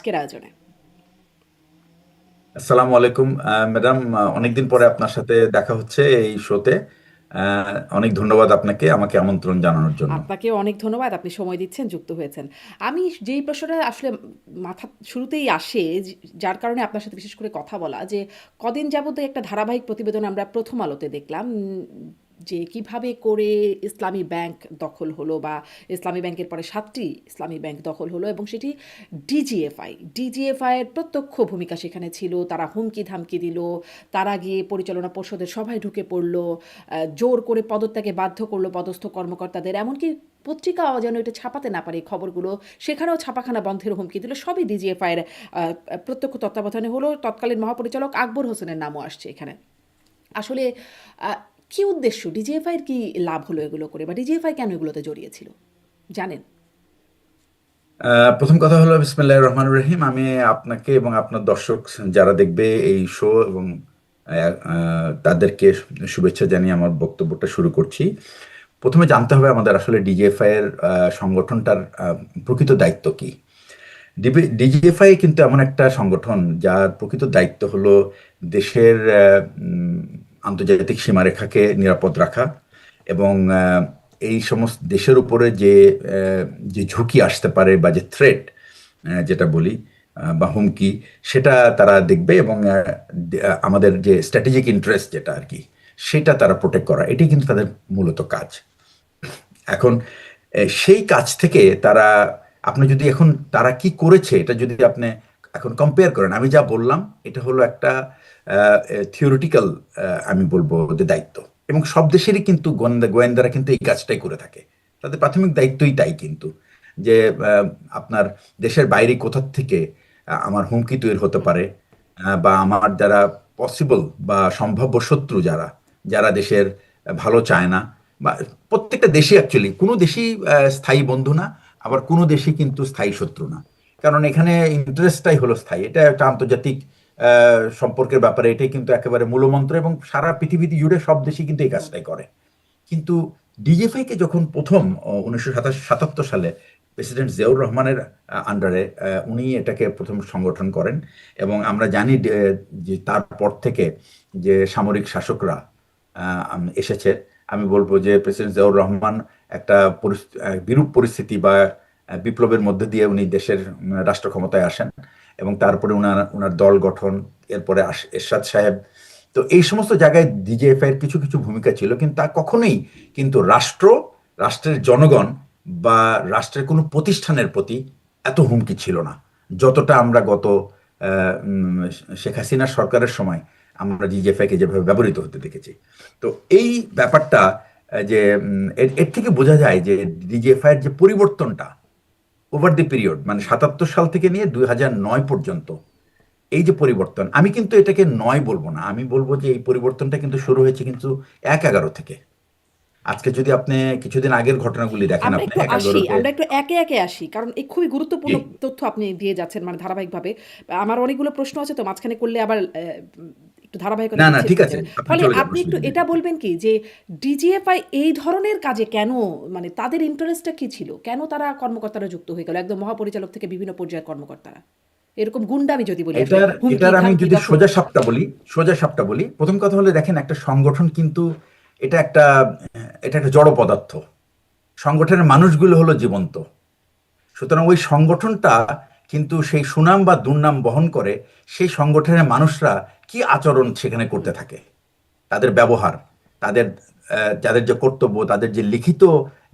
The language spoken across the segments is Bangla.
আজকের আয়োজনে। আসসালামু আলাইকুম ম্যাডাম, অনেকদিন পরে আপনার সাথে দেখা হচ্ছে এই শোতে। অনেক ধন্যবাদ আপনাকে আমাকে আমন্ত্রণ জানানোর জন্য। আপনাকেও অনেক ধন্যবাদ, আপনি সময় দিচ্ছেন, যুক্ত হয়েছেন। আমি যেই প্রশ্নটা আসলে মাথা শুরুতেই আসে, যার কারণে আপনার সাথে বিশেষ করে কথা বলা, যে কদিন যাবত একটা ধারাবাহিক প্রতিবেদন আমরা প্রথম আলোতে দেখলাম, যে কিভাবে করে ইসলামী ব্যাংক দখল হলো, বা ইসলামী ব্যাংকের পরে ৭টি ইসলামী ব্যাংক দখল হলো, এবং সেটি ডিজিএফআই এর প্রত্যক্ষ ভূমিকা সেখানে ছিল। তারা হুমকি ধামকি দিল, তারা গিয়ে পরিচালনা পর্ষদের সভায় ঢুকে পড়ল, জোর করে পদত্যাগে বাধ্য করলো পদস্থ কর্মকর্তাদের, এমনকি পত্রিকাও যেন এটা ছাপাতে না পারে এই খবরগুলো, সেখানেও ছাপাখানা বন্ধের হুমকি দিল। সবই ডিজিএফআইয়ের প্রত্যক্ষ তত্ত্বাবধানে হলো। তৎকালীন মহাপরিচালক আকবর হোসেনের নামও আসছে এখানে। আসলে আহ, কি উদ্দেশ্য, ডিজিএফআইয়ের কি লাভ হলো এগুলো করে, বা ডিজিএফআই কেন এগুলোতে জড়িয়েছিল, জানেন? প্রথম কথা হলো বিসমিল্লাহির রহমানির রহিম। আমি আপনাকে এবং আপনার দর্শক যারা দেখবে এই শো এবং তাদেরকে শুভেচ্ছা জানিয়ে আমার বক্তব্যটা শুরু করছি। প্রথমে জানতে হবে আমাদের আসলে ডিজিএফআই এর সংগঠনটার প্রকৃত দায়িত্ব কি। ডিজিএফআই কিন্তু এমন একটা সংগঠন যার প্রকৃত দায়িত্ব হলো দেশের আন্তর্জাতিক সীমারেখাকে নিরাপদ রাখা এবং এই সমস্ত দেশের উপরে যে ঝুঁকি আসতে পারে বা যে থ্রেট যেটা বলি বা হুমকি, সেটা তারা দেখবে এবং আমাদের যে স্ট্র্যাটেজিক ইন্টারেস্ট যেটা আর কি, সেটা তারা প্রোটেক্ট করা, এটাই কিন্তু তাদের মূলত কাজ। এখন সেই কাজ থেকে তারা, আপনি যদি এখন তারা কি করেছে এটা যদি আপনি এখন কম্পেয়ার করেন, আমি যা বললাম এটা হলো একটা থিওরিটিক্যাল, আমি বলবো যে দায়িত্ব, এবং সব দেশেরই কিন্তু গোয়েন্দারা কিন্তু এই কাজটাই করে থাকে। তাদের প্রাথমিক দায়িত্বই তাই কিন্তু, যে আপনার দেশের বাইরে কোথা থেকে আমার হুমকি তৈরি হতে পারে, বা আমার যারা পসিবল বা সম্ভাব্য শত্রু যারা যারা দেশের ভালো চায় না, বা প্রত্যেকটা দেশে অ্যাকচুয়ালি কোনো দেশই স্থায়ী বন্ধু না, আবার কোনো দেশই কিন্তু স্থায়ী শত্রু না। কারণ এখানে ইন্টারেস্টটাই হলো স্থায়ী, এটা একটা আন্তর্জাতিক সম্পর্কের ব্যাপারে, এটাই কিন্তু একেবারে মূলমন্ত্র, এবং সারা পৃথিবীতে জুড়ে সব দেশই কিন্তু এই কাজটাই করে। কিন্তু ডিজিএফআই কে যখন প্রথম 1977 সালে প্রেসিডেন্ট জিয়াউর রহমানের আন্ডারে উনি এটাকে প্রথম সংগঠন করেন, এবং আমরা জানি যে তারপর থেকে যে সামরিক শাসকরা এসেছে, আমি বলবো যে প্রেসিডেন্ট জিয়াউর রহমান একটা বিরূপ পরিস্থিতি বা বিপ্লবের মধ্যে দিয়ে উনি দেশের রাষ্ট্র ক্ষমতায় আসেন, এবং তারপরে উনার দল গঠন, এরপরে এরশাদ সাহেব। তো এই সমস্ত জায়গায় ডিজিএফআই এর কিছু কিছু ভূমিকা ছিল, কিন্তু তা কখনোই কিন্তু রাষ্ট্রের জনগণ বা রাষ্ট্রের কোনো প্রতিষ্ঠানের প্রতি এত হুমকি ছিল না, যতটা আমরা গত শেখ হাসিনার সরকারের সময় আমরা ডিজিএফআই কে যেভাবে ব্যবহৃত হতে দেখেছি। তো এই ব্যাপারটা যে এর থেকে বোঝা যায় যে ডিজিএফআই এর যে পরিবর্তনটা ওভার দি পিরিয়ড, মানে 77 সাল থেকে নিয়ে 2009 পর্যন্ত, এই যে পরিবর্তন, আমি কিন্তু এটাকে নয় বলবো না, আমি বলবো যে এই পরিবর্তনটা কিন্তু শুরু হয়েছে কিন্তু 1/11 থেকে। আজকে যদি আপনি কিছুদিন আগের ঘটনাগুলি দেখেন, আমরা আপনি একটু আসি, 1/11-তে। আমরা একটু একে একে আসি, কারণ এই খুবই জি। গুরুত্বপূর্ণ তথ্য আপনি দিয়ে যাচ্ছেন, মানে ধারাবাহিকভাবে। আমার অনেকগুলো প্রশ্ন আছে, তো মাঝখানে করলে আবার একটু ধারাবাহিকতা না না, বিচ্ছিন্ন ঠিক হয়ে আছে, যাবে। আপনি ফলে চলে যান, আপনি একটু অসুবিধা নেই। এটা বলবেন কি, যে ডিজিএফআই এই ধরনের কাজে কেন, মানে তাদের ইন্টারেস্টটা কি ছিল, কেন তারা কর্মকর্তারা যুক্ত হয়ে গেল, একদম মহাপরিচালক থেকে বিভিন্ন পর্যায়ের কর্মকর্তারা, এরকম গুন্ডামি যদি বলি, আসলে এটার হুমকি এটার আমি ধামকি যদি দখল। সোজা সাপটা বলি, প্রথম কথা হলে দেখেন, একটা সংগঠন কিন্তু এটা একটা এটা একটা জড় পদার্থ। সংগঠনের মানুষগুলো হলো জীবন্ত। সুতরাং ওই সংগঠনটা কিন্তু সেই সুনাম বা দুর্নাম বহন করে সেই সংগঠনের মানুষরা কি আচরণ সেখানে করতে থাকে, তাদের ব্যবহার, তাদের যাদের যে কর্তব্য, তাদের যে লিখিত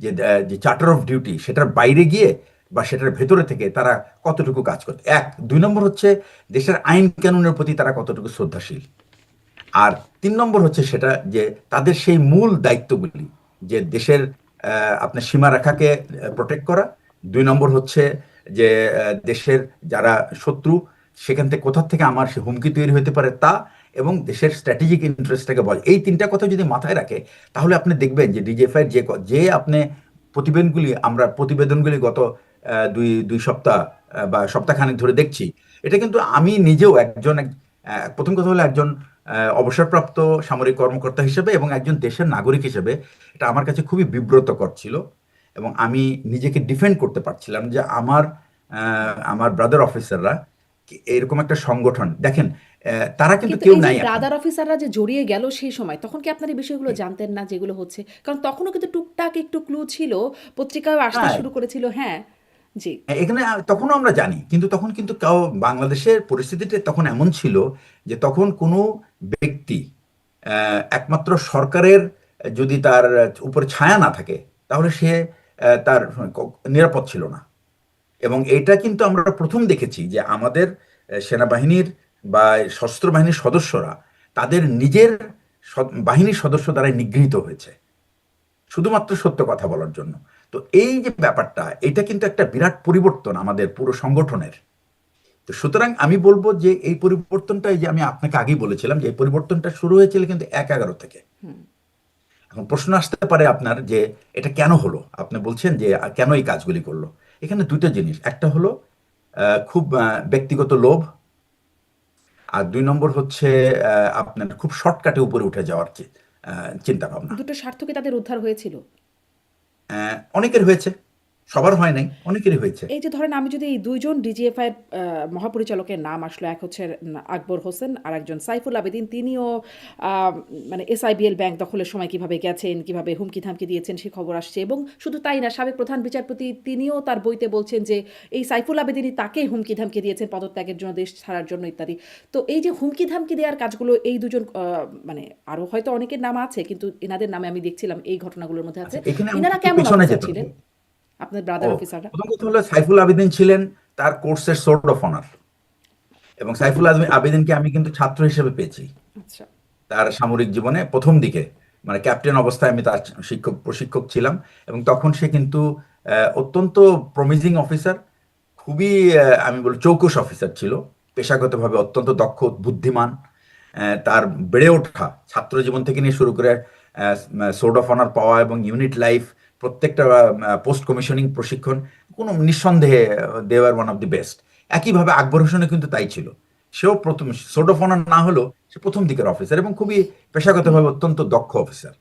যে চার্টার অফ ডিউটি, সেটার বাইরে গিয়ে বা সেটার ভেতরে থেকে তারা কতটুকু কাজ করতে, এক। দুই নম্বর হচ্ছে দেশের আইন কানুনের প্রতি তারা কতটুকু শ্রদ্ধাশীল। আর তিন নম্বর হচ্ছে সেটা যে তাদের সেই মূল দায়িত্বগুলি, যে দেশের আপনার সীমারেখাকে প্রোটেক্ট করা। দুই নম্বর হচ্ছে যে দেশের যারা শত্রু, সেখান থেকে কোথা থেকে আমার সে হুমকি তৈরি হতে পারে তা, এবং দেশের স্ট্র্যাটেজিক ইন্টারেস্টটাকে বল, এই তিনটা কথা যদি মাথায় রাখে, তাহলে আপনি দেখবেন যে ডিজিএফআই যে আপনি প্রতিবেদনগুলি গত দুই দুই সপ্তাহ বা সপ্তাহখানেক ধরে দেখছি, এটা কিন্তু আমি নিজেও প্রথম কথা হলো একজন অবসরপ্রাপ্ত সামরিক কর্মকর্তা হিসেবে এবং একজন দেশের নাগরিক হিসেবে এটা আমার কাছে খুবই বিব্রতকর ছিল, এবং আমি নিজেকে ডিফেন্ড করতে পারছিলাম যে আমার আমার ব্রাদার অফিসাররা, এরকম একটা সংগঠন দেখেন, তারা কিন্তু কিন্তু কেউ এই যে নাই এখন। ব্রাদার অফিসাররা যে জড়িয়ে গেল সেই সময়, তখন কি আপনার এই বিষয়গুলো জানতেন না যেগুলো হচ্ছে? কারণ তখনও কিন্তু টুকটাক একটু ক্লু ছিল, পত্রিকায় আসতে হ্যাঁ, শুরু করেছিল। হ্যাঁ, জি। এখানে তখনও আমরা জানি, কিন্তু তখন কিন্তু কাউ, বাংলাদেশের পরিস্থিতিটা তখন এমন ছিল যে তখন কোনো ব্যক্তি, একমাত্র সরকারের যদি তার উপরে ছায়া না থাকে, তাহলে সে তার নিরাপদ ছিল না। এবং এটা কিন্তু আমরা প্রথম দেখেছি যে আমাদের সেনাবাহিনীর বা সশস্ত্র বাহিনীর সদস্যরা তাদের নিজের বাহিনীর সদস্য দ্বারা নিগৃহীত হয়েছে, শুধুমাত্র সত্য কথা বলার জন্য। তো এই যে ব্যাপারটা, এটা কিন্তু একটা বিরাট পরিবর্তন আমাদের পুরো সংগঠনের। তো সুতরাং আমি বলবো যে এই পরিবর্তনটা, এই যে আমি আপনাকে আগেই বলেছিলাম যে এই পরিবর্তনটা শুরু হয়েছিল কিন্তু ১/১১ থেকে। এখন প্রশ্ন আসতে পারে আপনার যে এটা কেন হলো, আপনি বলছেন যে কেন এই কাজগুলি করলো। এখানে দুটো জিনিস, একটা হলো খুব ব্যক্তিগত লোভ, আর ২ নম্বর হচ্ছে আপনার খুব শর্টকাটে উপরে উঠে যাওয়ার চিন্তা ভাবনা। দুটো স্বার্থ কি তাদের উদ্ধার হয়েছিল? অনেকের হয়েছে, সবার হয় নাই, অনেকেরই হয়েছে। এই যে ধরেন, আমি যদি এই ২ জন ডিজিএফআই এর মহাপরিচালকের নাম আসলো, এক হচ্ছে আকবর হোসেন আর একজন সাইফুল আবেদীন। তিনিও আ মানে এসআইবিএল ব্যাংক দখলের সময় কিভাবে গেছেন, কিভাবে হুমকি-ধামকি দিয়েছেন সে খবর আসছে। এবং শুধু তাই না, সাবেক প্রধান বিচারপতি তিনিও তার বইতে বলছেন যে এই সাইফুল আবেদীনই তাকে হুমকি-ধামকি দিয়েছেন পদত্যাগের জন্য, দেশ ছাড়ার জন্য ইত্যাদি। তো এই যে হুমকি-ধামকি দেওয়ার কাজগুলো, এই ২ জন মানে আরো হয়তো অনেকের নাম আছে, কিন্তু এনাদের নামে আমি দেখছিলাম এই ঘটনাগুলোর মধ্যে আছে। আচ্ছা, এখানে আমাকে ইনারা একটু কেমন পেছনে অফিসার যেতে ছিলেন? হবে। আপনার ও, ব্রাদার অফিসাররা? প্রথম কথা হলো সাইফুল আবেদিন ছিলেন তার কোর্সের সোর্ড অফ অনার, এবং সাইফুল আবেদিনকে আমি কিন্তু ছাত্র হিসেবে পেয়েছি আচ্ছা। তার সামরিক জীবনে প্রথম দিকে। মানে ক্যাপ্টেন অবস্থায় আমি তার প্রশিক্ষক ছিলাম, এবং তখন সে কিন্তু অত্যন্ত প্রমিজিং অফিসার, খুবই আমি বলি চৌকস অফিসার ছিল, পেশাগতভাবে অত্যন্ত দক্ষ, বুদ্ধিমান। তার বেড়ে ওঠা ছাত্র জীবন থেকে নিয়ে শুরু করে সোর্ড অফ অনার পাওয়া এবং ইউনিট লাইফ, প্রত্যেকটা পোস্ট কমিশনিং প্রশিক্ষণ, কোনো নিঃসন্দেহে দে আর ওয়ান অফ দি বেস্ট। একইভাবে আকবর হোসেনও কিন্তু তাই ছিল, সেও প্রথম সোর্ড অফ অনার না হলেও সে প্রথম দিকের অফিসার এবং খুবই পেশাগতভাবে অত্যন্ত দক্ষ অফিসার।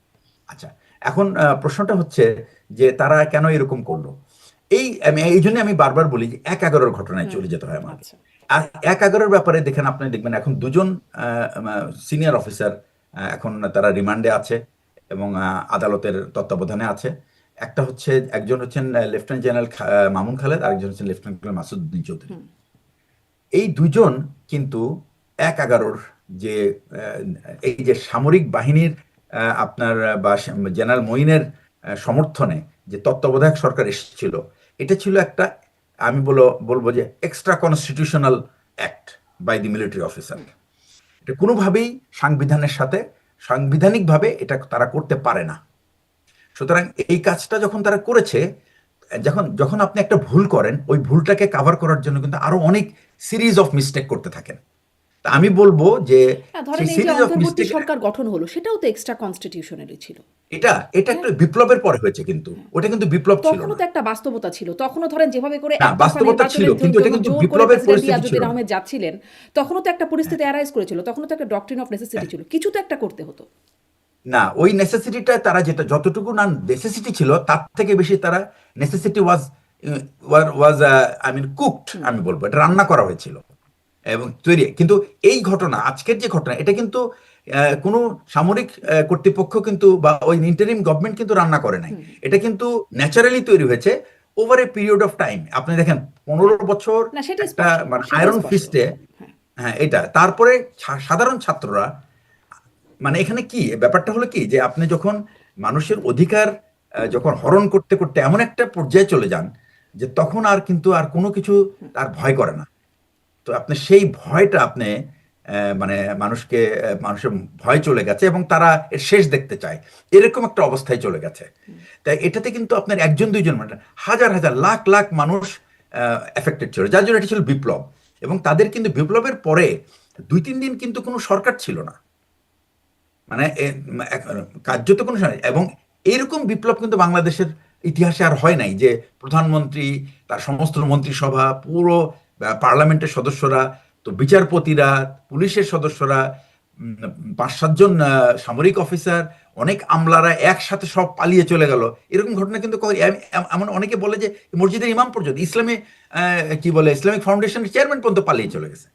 আচ্ছা, এখন প্রশ্নটা হচ্ছে যে তারা কেন এরকম করলো। আমি এই জন্য আমি বারবার বলি যে ১/১১ ঘটনায় হুম, চলে যেতে হয় আমাদের। আচ্ছা। আর ১/১১ ব্যাপারে দেখেন, আপনি দেখবেন এখন দুজন সিনিয়র অফিসার এখন তারা রিমান্ডে আছে এবং আদালতের তত্ত্বাবধানে আছে। একটা হচ্ছে, একজন হচ্ছেন লেফটেন্যান্ট জেনারেল মামুন খালেদ, আরেকজন হচ্ছেন লেফটেন্যান্ট জেনারেল মাসুদউদ্দিন চৌধুরী। হুম, এই দুজন কিন্তু ১/১১ যে এই যে সামরিক বাহিনীর আপনার বা জেনারেল মঈনের সমর্থনে যে তত্ত্বাবধায়ক সরকার এসেছিল, এটা ছিল একটা, আমি বলবো যে extra constitutional act by the military officer. এটা কোনোভাবেই সাংবিধানের সাথে, সাংবিধানিকভাবে এটা তারা করতে পারে না। সুতরাং এই কাজটা যখন তারা করেছে, যখন যখন আপনি একটা ভুল করেন, ওই ভুলটাকে কাভার করার জন্য কিন্তু আরো অনেক সিরিজ অফ মিস্টেক করতে থাকেন। তা আমি বলবো যে না ধরেন সেই এই যে সিরিজ অফ অন্তর্বর্তী মিস্টেক, সরকার গঠন হলো, সেটাও তো এক্সট্রা কনস্টিটিউশনালি ছিল। এটা এটা হ্যাঁ, একটা বিপ্লবের পরে হয়েছে, কিন্তু ওটা কিন্তু বিপ্লব ছিল তখনও না। তো একটা বাস্তবতা ছিল। তখনও ধরেন যেভাবে করে না, একতরফা বাস্তবতা ছিল, নির্বাচনের কিন্তু এটা যখন কিন্তু জোর করে বিপ্লবের প্রেসিডেন্ট পরিস্থিতি ছিল ইয়াজউদ্দিন না। আহমেদ যাচ্ছিলেন, তখনও তো একটা হ্যাঁ, পরিস্থিতি অ্যারাইজ করেছিল। তখনও তো একটা ডক্ট্রিন অফ নেসেসিটি হ্যাঁ। ছিল। কিছু তো একটা করতে হতো। না, ওই নেসেসিটিটা তারা যেটা যতটুকু না নেসেসিটি ছিল, তার থেকে বেশি তারা necessity was was I mean cooked, hmm, আমি বলবো এটা রান্না করা হয়েছিল এবং তৈরি। কিন্তু এই ঘটনা, আজকের যে ঘটনা, এটা কিন্তু কোনো সামরিক কর্তৃপক্ষ কিন্তু বা ওই ইন্টারিম গভর্নমেন্ট কিন্তু রান্না করে নাই। হুম, এটা কিন্তু ন্যাচারালি তৈরি হয়েছে over a period of time. আপনি দেখেন, হ্যাঁ। ১৫ বছর না সেটাই একটা স্পষ্ট, মানে সেটাই আয়রন স্পষ্ট। ফিস্টে। হ্যাঁ। হ্যাঁ, এটা তারপরে সাধারণ ছাত্ররা, মানে এখানে কি ব্যাপারটা হলো কি যে আপনি যখন মানুষের অধিকার যখন হরণ করতে করতে এমন একটা পর্যায়ে চলে যান, যে তখন আর কিন্তু আর কোনো কিছু তার ভয় করে না। তো আপনি সেই ভয়টা আপনি মানে মানুষের ভয় চলে গেছে এবং তারা এর শেষ দেখতে চায়, এরকম একটা অবস্থায় চলে গেছে। তাই এটাতে কিন্তু আপনার একজন দুইজন মানে হাজার হাজার লাখ লাখ মানুষ এফেক্টেড ছিল, যার জন্য এটা ছিল বিপ্লব। এবং তাদের কিন্তু বিপ্লবের পরে ২-৩ দিন কিন্তু কোনো সরকার ছিল না, মানে কার্যত কোনো সময়। এবং এরকম বিপ্লব কিন্তু বাংলাদেশের ইতিহাসে আর হয় নাই, যে প্রধানমন্ত্রী, তার সমস্ত মন্ত্রিসভা, পুরো পার্লামেন্টের সদস্যরা, তো বিচারপতিরা, পুলিশের সদস্যরা, 5-7 জন সামরিক অফিসার, অনেক আমলারা একসাথে সব পালিয়ে চলে গেল, এরকম ঘটনা কিন্তু এমন অনেকে বলে যে মসজিদের ইমাম পর্যন্ত, কি বলে, ইসলামিক ফাউন্ডেশনের চেয়ারম্যান পর্যন্ত পালিয়ে চলে গেছে।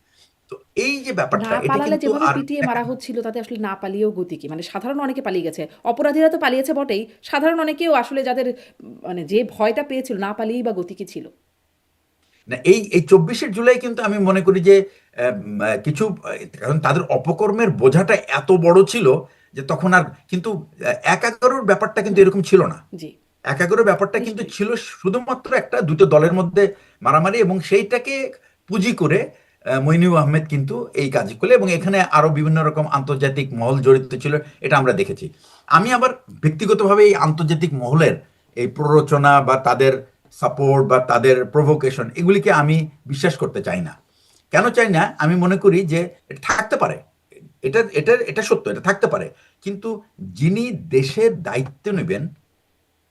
তো এই যে ব্যাপারটা, না এটা পালালে কিন্তু যেভাবে আর পিটিয়ে মারা হচ্ছিল তাতে আসলে না পালিয়েও গতি কি, মানে সাধারণ অনেকে পালিয়ে গেছে, অপরাধীরা তো পালিয়েছে বটেই, সাধারণ অনেকেও আসলে যাদের মানে যে ভয়টা পেয়েছিল না পালিয়েই বা গতি কি ছিল। না, এই এই 24শে জুলাই কিন্তু আমি মনে করি যে কিছু, কারণ তাদের অপকর্মের বোঝাটা এত বড় ছিল যে তখন আর কিন্তু 1-11-র ব্যাপারটা কিন্তু হুম। এরকম ছিল না। জি। 1-11-র ব্যাপারটা কিন্তু নিশ্চয়ই। ছিল শুধুমাত্র একটা দুটো দলের মধ্যে মারামারি, এবং সেইটাকে পুঁজি করে মইনুল আহমেদ কিন্তু এই কাজ করলে, এবং এখানে আরো বিভিন্ন রকম আন্তর্জাতিক মহল জড়িত ছিল, এটা আমরা দেখেছি। আমি আবার ব্যক্তিগতভাবে এই আন্তর্জাতিক মহলের এই প্ররোচনা বা তাদের সাপোর্ট বা তাদের প্রভোকেশন, এগুলিকে আমি বিশ্বাস করতে চাই না। কেন চাই না? আমি মনে করি যে এটা থাকতে পারে, এটা সত্য, এটা থাকতে পারে, কিন্তু যিনি দেশের দায়িত্ব নেবেন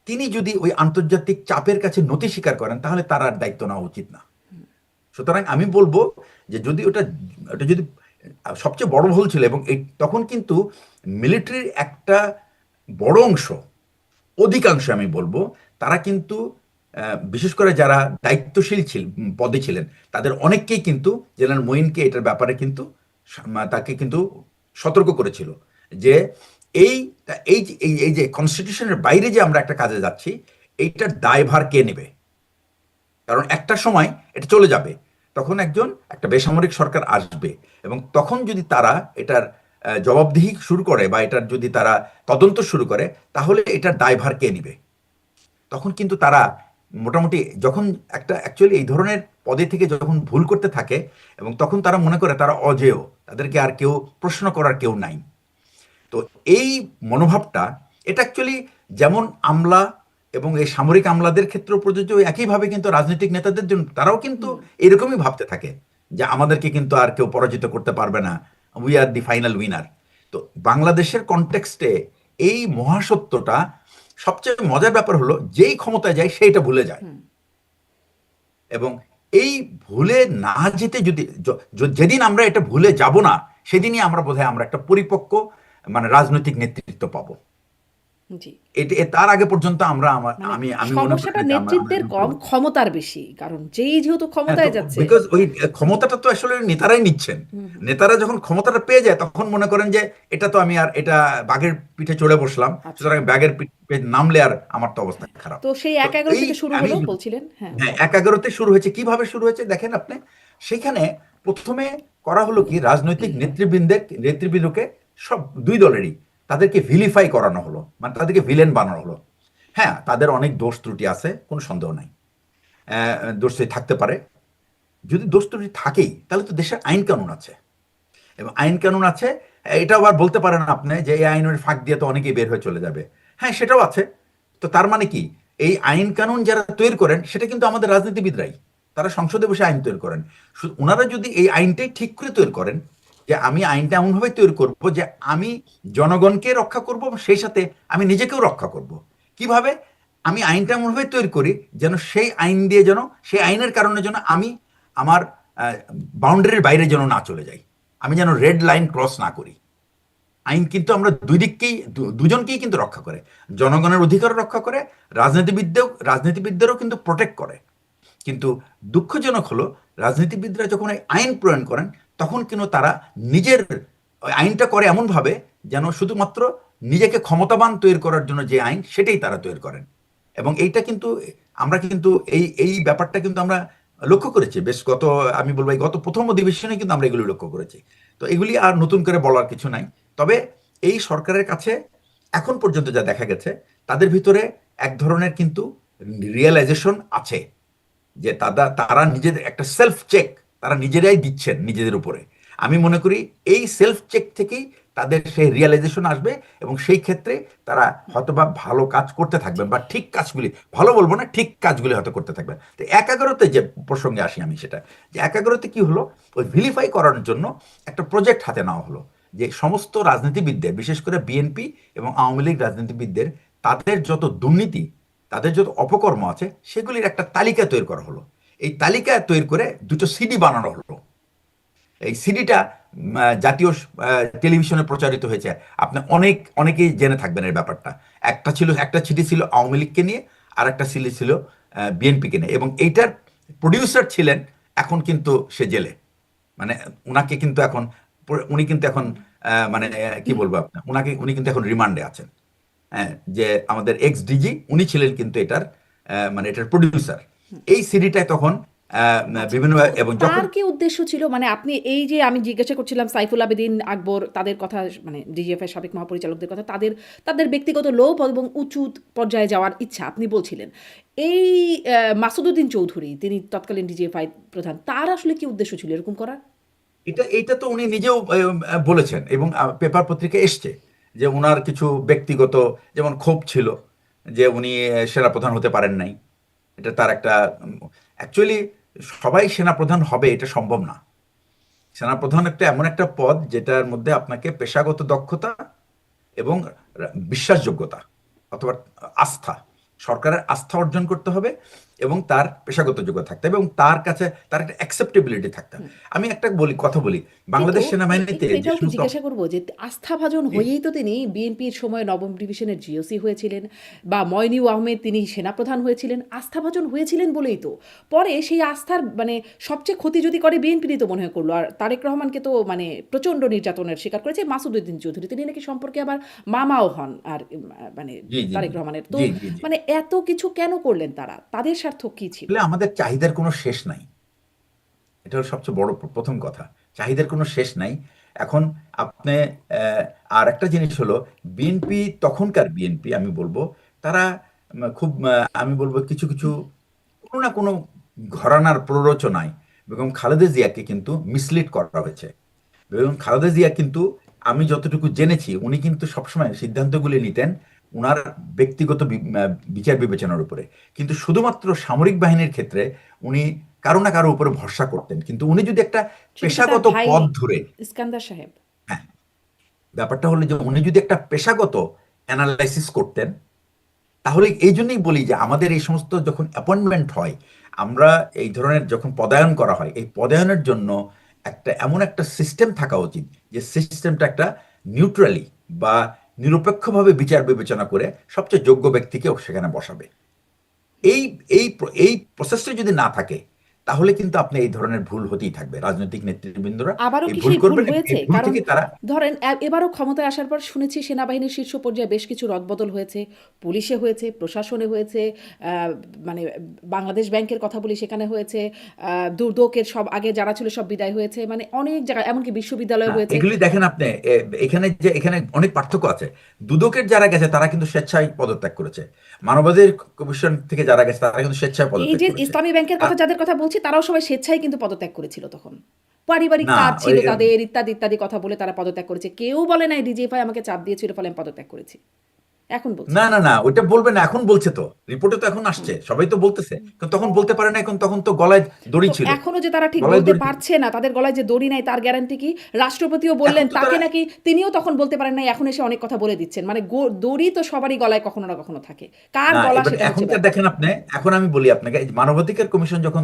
তিনি যদি ওই আন্তর্জাতিক চাপের কাছে নতি স্বীকার করেন, তাহলে তার আর দায়িত্ব নেওয়া উচিত না। সুতরাং আমি বলবো যে যদি ওটা ওটা যদি সবচেয়ে বড় ভুল ছিল, এবং তখন কিন্তু মিলিটারির একটা বড় অংশ, অধিকাংশ আমি বলবো, তারা কিন্তু বিশেষ করে যারা দায়িত্বশীল পদে ছিলেন, তাদের অনেককেই কিন্তু জেনারেল মঈনকে এটার ব্যাপারে কিন্তু তাকে কিন্তু সতর্ক করেছিল যে এই এই যে কনস্টিটিউশনের বাইরে যে আমরা একটা কাজে যাচ্ছি, এইটার দায়ভার কে নেবে? কারণ একটা সময় এটা চলে যাবে, তখন একটা বেসামরিক সরকার আসবে, এবং তখন যদি তারা এটার জবাবদিহি শুরু করে বা এটার যদি তারা তদন্ত শুরু করে, তাহলে এটার দায়ভার কে নিবে? তখন কিন্তু তারা মোটামুটি যখন একটা অ্যাকচুয়ালি এই ধরনের পদে থেকে যখন ভুল করতে থাকে, এবং তখন তারা মনে করে তারা অজেয়, তাদেরকে আর কেউ প্রশ্ন করার কেউ নাই। তো এই মনোভাবটা, এটা অ্যাকচুয়ালি যেমন আমলা এবং এই সামরিক আমলাদের ক্ষেত্রে প্রযোজ্য, একইভাবে কিন্তু রাজনৈতিক নেতাদের জন্য, তারাও কিন্তু এরকমই ভাবতে থাকে যে আমাদেরকে কিন্তু আর কেউ পরাজিত করতে পারবে না, we are the final winner. তো বাংলাদেশের কনটেক্সটে এই মহাসত্যটা, সবচেয়ে মজার ব্যাপার হলো যেই ক্ষমতায় যায় সেইটা ভুলে যায়, এবং এই ভুলে না যেতে যদি যেদিন আমরা এটা ভুলে যাব না, সেদিনই আমরা বোধহয় আমরা একটা পরিপক্ক মানে রাজনৈতিক নেতৃত্ব পাবো। জি। তার আগে পর্যন্ত আমরা মানে আমি আমি মনে করি সমস্যাটা না যে আমরা নেতৃত্বের কম, ক্ষমতার বেশি, কারণ যেই যেহেতু হ্যাঁ, তো ক্ষমতায় যাচ্ছে। বিকজ ওই ক্ষমতাটা তো আসলে নেতারাই নিচ্ছেন। নেতারা যখন ক্ষমতাটা পেয়ে যায়, তখন মনে করেন যে এটা তো আমি আর এটা বাঘের পিঠে চড়ে বসলাম, আচ্ছা। সুতরাং ব্যাগের পিঠে নামলে আর আমার তো অবস্থা খারাপ। তো সেই তো ১-১১ এই থেকে শুরু আমি হলো বলছিলেন? হ্যাঁ। হ্যাঁ, 11-তে শুরু হয়েছে। কিভাবে শুরু হয়েছে দেখেন আপনি, সেখানে প্রথমে করা হলো কি, রাজনৈতিক নেতৃবৃন্দকে, সব দুই দলেরই, তাদেরকে ভিলিফাই করানো হলো, মানে তাদেরকে ভিলেন বানানো হলো। হ্যাঁ, তাদের অনেক দোষ ত্রুটি আছে, কোনো সন্দেহ নাই, দোষ থাকতে পারে। যদি দোষ ত্রুটি থাকেই, তাহলে তো দেশের আইন কানুন আছে, এবং আইন কানুন আছে। এটা আবার বলতে পারেন আপনি যে এই আইনের ফাঁক দিয়ে তো অনেকেই বের হয়ে চলে যাবে। হ্যাঁ, সেটাও আছে। তো তার মানে কি, এই আইন কানুন যারা তৈরি করেন সেটা কিন্তু আমাদের রাজনীতিবিদরাই, তারা সংসদে বসে আইন তৈরি করেন। ওনারা যদি এই আইনটাই ঠিক করে তৈরি করেন, যে আমি আইনটা এমনভাবে তৈরি করব যে আমি জনগণকে রক্ষা করব, সেই সাথে আমি নিজেকেও রক্ষা করব। কিভাবে? আমি আইনটা এমনভাবে তৈরি করি যেন সেই আইন দিয়ে, যেন সেই আইনের কারণে যেন আমি আমার বাউন্ডারির বাইরে যেন না চলে যাই, আমি যেন রেড লাইন ক্রস না করি। আইন কিন্তু আমরা দুই দিককেই, দুজনকেই কিন্তু রক্ষা করে, জনগণের অধিকারও রক্ষা করে, রাজনীতিবিদদেরও কিন্তু প্রোটেক্ট করে। কিন্তু দুঃখজনক হলো, রাজনীতিবিদরা যখন এই আইন প্রণয়ন করেন, তখন কিন্তু তারা নিজের আইনটা করে এমনভাবে যেন শুধুমাত্র নিজেকে ক্ষমতাবান তৈরি করার জন্য যে আইন, সেটাই তারা তৈরি করেন। এবং এইটা কিন্তু আমরা কিন্তু এই এই ব্যাপারটা কিন্তু আমরা লক্ষ্য করেছি বেশ, আমি বলবো এই গত প্রথম অধিবেশনে কিন্তু আমরা এগুলি লক্ষ্য করেছি। তো এগুলি আর নতুন করে বলার কিছু নাই। তবে এই সরকারের কাছে এখন পর্যন্ত যা দেখা গেছে, তাদের ভিতরে এক ধরনের কিন্তু রিয়েলাইজেশন আছে যে তারা নিজেদের একটা সেলফ চেক তারা নিজেরাই দিচ্ছেন নিজেদের উপরে। আমি মনে করি এই সেলফ চেক থেকেই তাদের সেই রিয়েলাইজেশন আসবে, এবং সেই ক্ষেত্রে তারা হয়তোবা ভালো কাজ করতে থাকবেন, বা ঠিক কাজগুলি, ভালো বলবো না, ঠিক কাজগুলি হয়তো করতে থাকবেন। তো 11-তে যে প্রসঙ্গে আসি আমি, সেটা যে 11-তে কি হলো, ওই ভিলিফাই করার জন্য একটা প্রজেক্ট হাতে নেওয়া হলো, যে সমস্ত রাজনীতিবিদদের, বিশেষ করে বিএনপি এবং আওয়ামী লীগ রাজনীতিবিদদের, তাদের যত দুর্নীতি, তাদের যত অপকর্ম আছে, সেগুলির একটা তালিকা তৈরি করা হলো। এই তালিকা তৈরি করে দুটো সিডি বানানো হলো। এই সিডিটা জাতীয় টেলিভিশনে প্রচারিত হয়েছে। আপনি অনেকেই জেনে থাকবেন এই ব্যাপারটা। একটা চিঠি ছিল আওয়ামী লীগকে নিয়ে, আর একটা চিঠি ছিল বিএনপিকে নিয়ে, এবং এইটার প্রডিউসার ছিলেন এখন কিন্তু সে জেলে। মানে উনাকে কিন্তু এখন উনি কিন্তু এখন মানে কি বলবো আপনার, উনি কিন্তু এখন রিমান্ডে আছেন। হ্যাঁ, যে আমাদের এক্স ডিজি উনি ছিলেন কিন্তু এটার মানে এটার প্রডিউসার। এই সিডিটায় তখন আচ্ছা, বিভিন্ন, তো এবং যখন তার কি উদ্দেশ্য ছিল? মানে আপনি এই যে আমি জিজ্ঞাসা করছিলাম সাইফুল আবেদীন, আকবর তাদের কথা, মানে ডিজিএফ এর সাবেক মহাপরিচালকদের কথা, তাদের তাদের ব্যক্তিগত লোভ এবং উঁচু পর্যায়ে যাওয়ার ইচ্ছা আপনি বলছিলেন। এই মাসুদউদ্দিন চৌধুরী, তিনি তৎকালীন ডিজিএফআই প্রধান, তার আসলে কি উদ্দেশ্য ছিল এরকম করার? এইটা তো উনি নিজেও বলেছেন, এবং পেপার পত্রিকায় এসছে যে ওনার কিছু ব্যক্তিগত যেমন ক্ষোভ ছিল যে উনি সেনাপ্রধান হতে পারেন নাই। এটা তার একটা, অ্যাকচুয়ালি সবাই সেনাপ্রধান হবে এটা সম্ভব না। সেনাপ্রধান এমন একটা পদ যেটার মধ্যে আপনাকে পেশাগত দক্ষতা এবং বিশ্বাসযোগ্যতা অথবা আস্থা, সরকারের আস্থা অর্জন করতে হবে, এবং তার পেশাগত যোগ্যতা থাকতে হবে, এবং তার কাছে তার একটা অ্যাকসেপ্টেবিলিটি থাকতে হবে। আমি একটা কথা বলি, কিন্তু বাংলাদেশ সেনাবাহিনীতে একটু যে এটাও কি সমস্ত জিজ্ঞাসা করব যে আস্থাভাজন হয়েই তো তিনি বিএনপির সময় নবম ডিভিশনের জিওসি হয়েছিলেন, বা ময়নিউ আহমেদ তিনি সেনাপ্রধান হয়েছিলেন, আস্থাভাজন হয়েছিলেন বলেই তো পরে সেই আস্থার মানে সবচেয়ে ক্ষতি যদি করে বিএনপিরই তো মনে হয় করলো। আর তারেক রহমানকে তো মানে প্রচণ্ড নির্যাতনের শিকার করেছে মাসুদউদ্দিন চৌধুরী, তিনি নাকি সম্পর্কে আবার মামাও হন আর মানে জি জি তারেক জি রহমানের তো। জি জি জি মানে এত কিছু কেন করলেন তারা? তাদের স্বার্থ কি ছিল? আসলে আমাদের চাহিদার কোনো শেষ নাই, এটা হলো সবচেয়ে বড় প্রথম কথা। চাহিদার কোনো শেষ নাই। এখন আপনি আর একটা জিনিস হলো, বিএনপি তখনকার বিএনপি আমি বলবো, তারা খুব আমি বলবো কিছু কিছু কোনো না কোনো ঘরানার প্ররোচনায় বেগম খালেদা জিয়াকে কিন্তু মিসলিড করা হয়েছে। বেগম খালেদা জিয়া কিন্তু, আমি যতটুকু জেনেছি, উনি কিন্তু সবসময় সিদ্ধান্তগুলি নিতেন উনার ব্যক্তিগত বিচার বিবেচনার উপরে, কিন্তু শুধুমাত্র সামরিক বাহিনীর ক্ষেত্রে উনি কারো না কারো উপরে ভরসা করতেন। কিন্তু উনি যদি একটা সেটা কি তার পেশাগত ভাই পথ ধরে, ইস্কান্দার সাহেব? হ্যাঁ, ব্যাপারটা হলো যে উনি যদি একটা পেশাগত অ্যানালাইসিস করতেন, তাহলে এই জন্যই বলি যে আমাদের এই সমস্ত যখন অ্যাপয়েন্টমেন্ট হয়, আমরা এই ধরনের যখন পদায়ন করা হয়, এই পদায়নের জন্য এমন একটা সিস্টেম থাকা উচিত যে সিস্টেমটা একটা নিউট্রালি বা নিরপেক্ষভাবে বিচার বিবেচনা করে সবচেয়ে যোগ্য ব্যক্তিকে সেখানে বসাবে। এই এই প্রসেসটা যদি না থাকে, তাহলে কিন্তু আপনি এই ধরনের ভুল হতেই থাকবে। রাজনৈতিক নেতৃবৃন্দরা আবারও এই কি ভুল সেই ভুল করবেন, এবং হয়েছে? এই ভুল কারণ থেকে তারা, ধরেন এবারও ক্ষমতায় আসার পর শুনেছি সেনাবাহিনীর শীর্ষ পর্যায়ে বেশ কিছু রদবদল হয়েছে, পুলিশে হয়েছে, প্রশাসনে হয়েছে, মানে বাংলাদেশ ব্যাংকের কথা বলি সেখানে হয়েছে, দুদকের সব আগে যারা ছিল সব বিদায় হয়েছে, মানে অনেক জায়গায় এমনকি বিশ্ববিদ্যালয় না, হয়েছে। এগুলি দেখেন আপনি, এখানে অনেক পার্থক্য আছে। দুদকের যারা গেছে তারা কিন্তু স্বেচ্ছায় পদত্যাগ করেছে। মানবাধিকার কমিশন থেকে যারা গেছে তারা কিন্তু স্বেচ্ছায় এই পদত্যাগ যে করেছে। ইসলামী ব্যাংকের আর কথা যাদের কথা বলছি তারাও সবাই স্বেচ্ছায় কিন্তু পদত্যাগ করেছিল তখন। পারিবারিক না, কাজ ওই ছিল তাদের, ইত্যাদি ইত্যাদি কথা বলে তারা পদত্যাগ করেছে। কেউ বলে নাই ডিজিএফআই আমাকে চাপ দিয়েছিল ফলে আমি পদত্যাগ করেছি। এখন বলছি। না না না, ওইটা বলবে না, এখন বলছে তো, রিপোর্টে তো এখন হুম। আসছে, সবাই তো বলতেছে, কিন্তু তখন বলতে পারে না। এখন তখন তো গলায় দড়ি তো ছিল, এখনো যে তারা ঠিক গলায় বলতে দড়ি ছিল। পারছে না, তাদের গলায় যে দড়ি নাই তার গ্যারান্টি কি? রাষ্ট্রপতিও এখন বললেন তো তাকে তারা, নাকি, তিনিও তখন বলতে পারেন নাই, এখন এসে অনেক কথা বলে দিচ্ছেন। মানে দড়ি তো সবারই গলায় কখনো না কখনো থাকে, কার না গলা এবার সেটা হচ্ছে এখনকার ব্যাপার। দেখেন আপনি, এখন আমি বলি আপনাকে, এই যে মানবাধিকার কমিশন যখন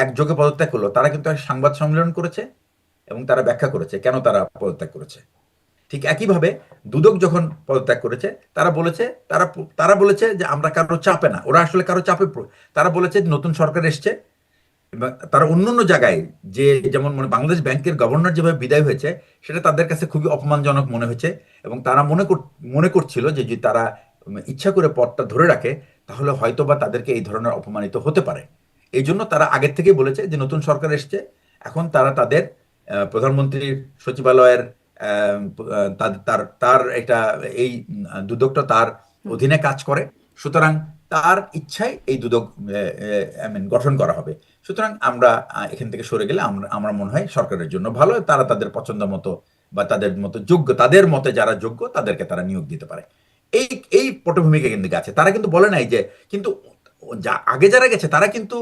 একযোগে পদত্যাগ করলো, তারা কিন্তু এক সংবাদ সম্মেলন করেছে এবং তারা ব্যাখ্যা করেছে কেন তারা পদত্যাগ করেছে। ঠিক একইভাবে দুদক যখন পদত্যাগ করেছে, তারা বলেছে, তারা বলেছে যে আমরা কারো চাপে না, ওরা আসলে কারো চাপে তারা বলেছে যে নতুন সরকার এসছে, এবং তারা অন্যান্য জায়গায় যে, যেমন মানে বাংলাদেশ ব্যাংকের গভর্নর যেভাবে বিদায় হয়েছে, সেটা তাদের কাছে খুবই অপমানজনক মনে হয়েছে, এবং তারা মনে করছিল যে যদি তারা ইচ্ছা করে পদটা ধরে রাখে, তাহলে হয়তো বা তাদেরকে এই ধরনের অপমানিত হতে পারে। এই জন্য তারা আগের থেকে বলেছে যে নতুন সরকার এসছে, এখন তারা তাদের প্রধানমন্ত্রীর সচিবালয়ের তার তার এটা এই দুদকটা তার হুম। অধীনে কাজ করে, সুতরাং তার ইচ্ছায় এই দুদক গঠন করা হবে। সুতরাং আমরা এখান থেকে সরে গেলে আমার মনে হয় সরকারের জন্য ভালো, তারা তাদের পছন্দ মতো বা তাদের মতো যোগ্য, তাদের মতে যারা যোগ্য তাদেরকে তারা নিয়োগ দিতে পারে। এই এই পটভূমিকা কিন্তু আছে, তারা কিন্তু বলে নাই যে, কিন্তু আগে যারা গেছে তারা কিন্তু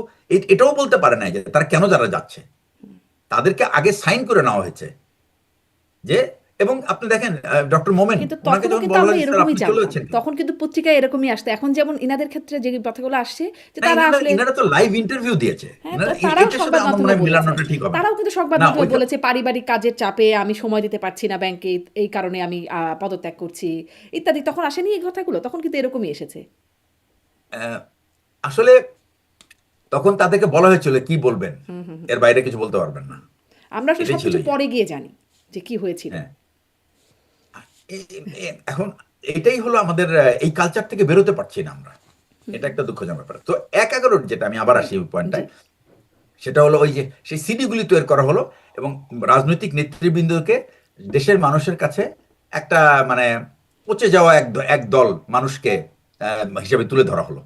এটাও বলতে পারে নাই যে তারা কেন যারা যাচ্ছে, তাদেরকে আগে সাইন করে নেওয়া হয়েছে যে, এবং আপনি দেখেন ডক্টর মোমেন, কিন্তু ওনাকে তখনও যখন কিন্তু বলা আমরা হয় যে স্যার এরকমই আপনি চলে জানতাম, যাচ্ছেন কেন, তখন কিন্তু পত্রিকায় এরকমই আসতো। এখন যেমন ইনাদের ক্ষেত্রে যে কথাগুলো আসছে যে না তারা ইনারা আসলে, ইনারা তো লাইভ ইন্টারভিউ দিয়েছে, হ্যাঁ, তো ইনারা তারাও এটার সাথে সংবাদ আমার মনে মাধ্যমে হয় বলেছে। মিলানোটা ঠিক হবে না। তারাও কিন্তু সংবাদ না মাধ্যমে ওইটা বলেছে পারিবারিক কাজের চাপে আমি সময় দিতে পারছি না ব্যাংকে, এই কারণে আমি পদত্যাগ করছি ইত্যাদি। তখন আসেনি এই কথাগুলো? তখন কিন্তু এরকমই এসেছে। আহ, আসলে তখন তাদেরকে বলা হয়েছিল কি বলবেন, এর বাইরে কিছু বলতে পারবেন না, আমরা আসলে এটাই ছিল সবকিছু ইয়ে। পরে গিয়ে জানি যে কি হয়েছিল। হ্যাঁ, এখন এটাই হলো আমাদের, এই কালচার থেকে বেরোতে পারছি না আমরা, এটা একটা দুঃখজনক ব্যাপার। তো ১/১১ যেটা আমি আবার আসি ওই পয়েন্টটায়, জি। সেটা হলো ওই যে সেই সিডিগুলি তৈরি করা হলো এবং রাজনৈতিক নেতৃবৃন্দকে দেশের মানুষের কাছে একটা মানে পচে যাওয়া এক দল মানুষকে হিসেবে তুলে ধরা হলো।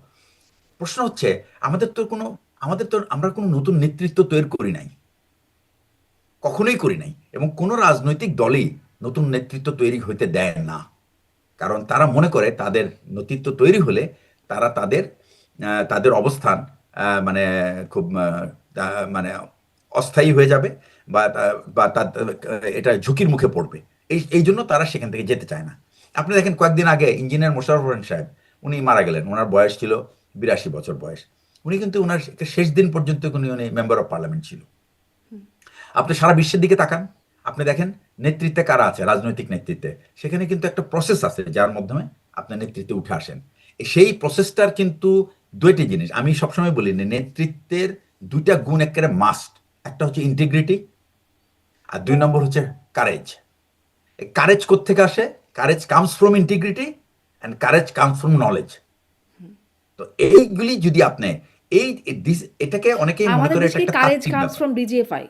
প্রশ্ন হচ্ছে আমাদের তো কোনো আমরা কোনো নতুন নেতৃত্ব তৈরি করি নাই, কখনোই করি নাই, এবং কোনো রাজনৈতিক দলই নতুন নেতৃত্ব তৈরি হইতে দেয় না। কারণ তারা মনে করে তাদের নেতৃত্ব তৈরি হলে তারা তাদের অবস্থান মানে খুব মানে অস্থায়ী হয়ে যাবে, বা এটা ঝুঁকির মুখে পড়বে। এই জন্য তারা সেখান থেকে যেতে চায় না। আপনি দেখেন কয়েকদিন আগে ইঞ্জিনিয়ার মোশাররফ হোসেন সাহেব, উনি মারা গেলেন, ওনার বয়স ছিল ৮২ বছর বয়স। উনি কিন্তু ওনার শেষ দিন পর্যন্ত উনি মেম্বার অফ পার্লামেন্ট ছিল। আপনি সারা বিশ্বের দিকে তাকান, আপনি দেখেন নেতৃত্বে কারা আছে, রাজনৈতিক নেতৃত্বে সেখানে কিন্তু একটা প্রসেস আছে যার মাধ্যমে আপনার নেতৃত্বে উঠে আসেন। সেই প্রসেসটার কিন্তু দুইটি জিনিস আমি সবসময় বলি, নেতৃত্বের দুইটা গুণ একেবারে মাস্ট। একটা হচ্ছে ইন্টিগ্রিটি, আর ২ নম্বর হচ্ছে কারেজ। কারেজ কোত্থেকে আসে? Courage comes from integrity and courage comes from knowledge. তো এইগুলি যদি আপনি এই এটাকে অনেকেই মনে আমাদের করে দেশে এটা কি একটা কারেজ তাত্ত্বিক কামস ব্যাপার। From DGFI?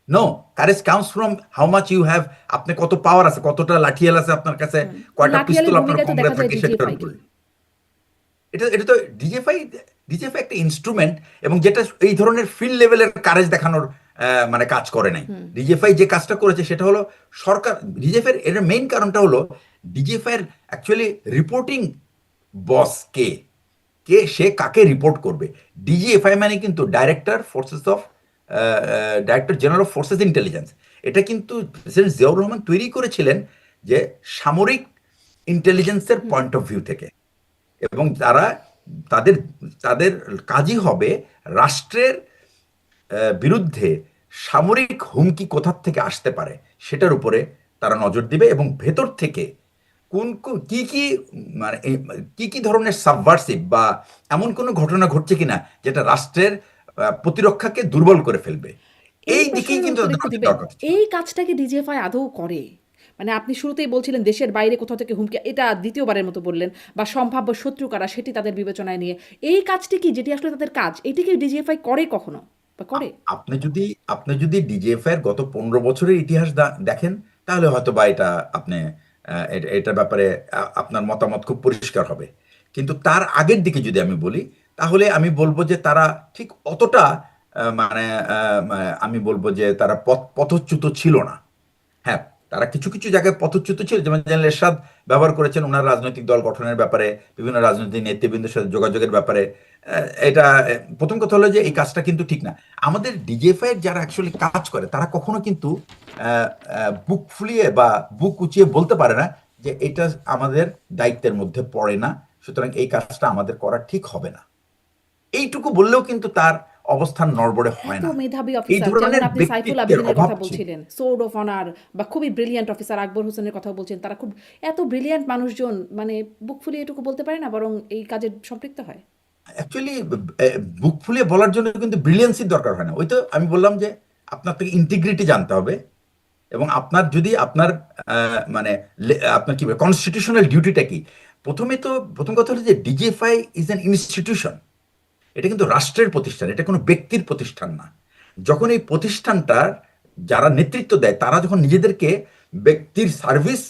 No, courage comes from how much you have, আপনি কত পাওয়ার আছে, কতটা লাঠিয়াল আছে আপনার কাছে, কয়টা পিস্তল লাঠিয়ালের আপনার ভূমিকায় তো কোমরে দেখা যায় থাকে সেটার ডিজিএফআই কি। উপরে। এটা তো ডিজিএফআই, ডিজিএফআই একটা ইনস্ট্রুমেন্ট, এবং যেটা এই ধরনের ফিল্ড লেভেলের কারেজ দেখানোর মানে কাজ করে নাই। ডিজিএফআই যে কাজটা করেছে সেটা হলো সরকার, ডিজিএফআই এর মেইন কারণটা হলো ডিজিএফআই এর অ্যাকচুয়ালি রিপোর্টিং বস কে, সে কাকে রিপোর্ট করবে। ডিজিএফআই মানে কিন্তু director general of forces intelligence. এটা কিন্তু প্রেসিডেন্ট জিয়াউর রহমান তৈরি করেছিলেন যে সামরিক ইন্টেলিজেন্সের পয়েন্ট অফ ভিউ থেকে, এবং তাদের তাদের কাজই হবে রাষ্ট্রের বিরুদ্ধে সামরিক হুমকি কোথার থেকে আসতে পারে সেটার উপরে তারা নজর দিবে, এবং ভেতর থেকে কি কি মানে কি কি ধরনের সাবভার্সিভ বা এমন কোনো ঘটনা ঘটছে কিনা যেটা রাষ্ট্রের প্রতিরক্ষাকে দুর্বল করে ফেলবে। এই এই দিকেই প্রশ্নের কিন্তু উত্তর তাদের একটু নজর দিবেন? দেওয়ার কথা ছিল। এই কাজটা কি ডিজিএফআই আদৌ করে? মানে আপনি শুরুতেই বলছিলেন দেশের বাইরে কোথাও থেকে হুমকি, এটা দ্বিতীয়বারের মতো বললেন, বা সম্ভাব্য শত্রু কারা সেটি তাদের বিবেচনায় নিয়ে। এই কাজটি কি, যেটি আসলে তাদের কাজ, এটি কি ডিজিএফআই করে কখনো, বা করে? আপনি যদি ডিজিএফআই এর গত ১৫ বছরের ইতিহাস দেখেন, তাহলে হয়তো বা এটা আপনি এটার ব্যাপারে আপনার মতামত খুব পরিষ্কার হবে। কিন্তু তার আগের দিকে যদি আমি বলি, তাহলে আমি বলবো যে তারা ঠিক অতটা মানে আমি বলবো যে তারা পথচ্যুত ছিল না। হ্যাঁ, তারা কিছু কিছু জায়গায় পথচ্যুত ছিল, যেমন জেনারেল এরশাদ ব্যবহার করেছেন ওনার রাজনৈতিক দল গঠনের ব্যাপারে, বিভিন্ন রাজনৈতিক নেতৃবৃন্দের সাথে যোগাযোগের ব্যাপারে। এটা প্রথম কথা হলো যে এই কাজটা কিন্তু ঠিক না। আমাদের ডিজিএফআই এর যারা অ্যাকচুয়ালি কাজ করে তারা কখনো কিন্তু বুক ফুলিয়ে বা বুক উঁচিয়ে বলতে পারে না যে এটা আমাদের দায়িত্বের মধ্যে পড়ে না, সুতরাং এই কাজটা আমাদের করা ঠিক হবে না। এইটুকু বললেও কিন্তু তার অবস্থান নড়বড়ে হয় এত না। মেধাবী এই অফিসার, যেমন ধরনের আপনি সাইফুল ব্যক্তিত্বের আবিদিনের অভাব কথা ছিল। বলছিলেন, সোর্ড অফ অনার, বা খুবই ব্রিলিয়ান্ট অফিসার আকবর হোসেনের কথা বলছেন, তারা খুব এত ব্রিলিয়ান্ট মানুষজন, মানে বুক ফুলিয়ে এটুকু বলতে পারে না, বরং এই কাজে সম্পৃক্ত হয়। অ্যাকচুয়ালি বুক ফুলিয়ে বলার জন্য কিন্তু ব্রিলিয়েন্সির দরকার হয় না। ওই তো আমি বললাম যে আপনার থেকে ইন্টিগ্রিটি জানতে হবে, এবং আপনার যদি আপনার মানে আপনার কি কনস্টিটিউশনাল ডিউটিটা কি। প্রথম কথা হলো যে ডিজিএফআই ইজ অ্যান ইনস্টিটিউশন, এটা কিন্তু রাষ্ট্রের প্রতিষ্ঠান, এটা কোনো ব্যক্তির প্রতিষ্ঠান না। যখন এই প্রতিষ্ঠানটার যারা নেতৃত্ব দেয় তারা যখন নিজেদেরকে ব্যক্তির সার্ভিস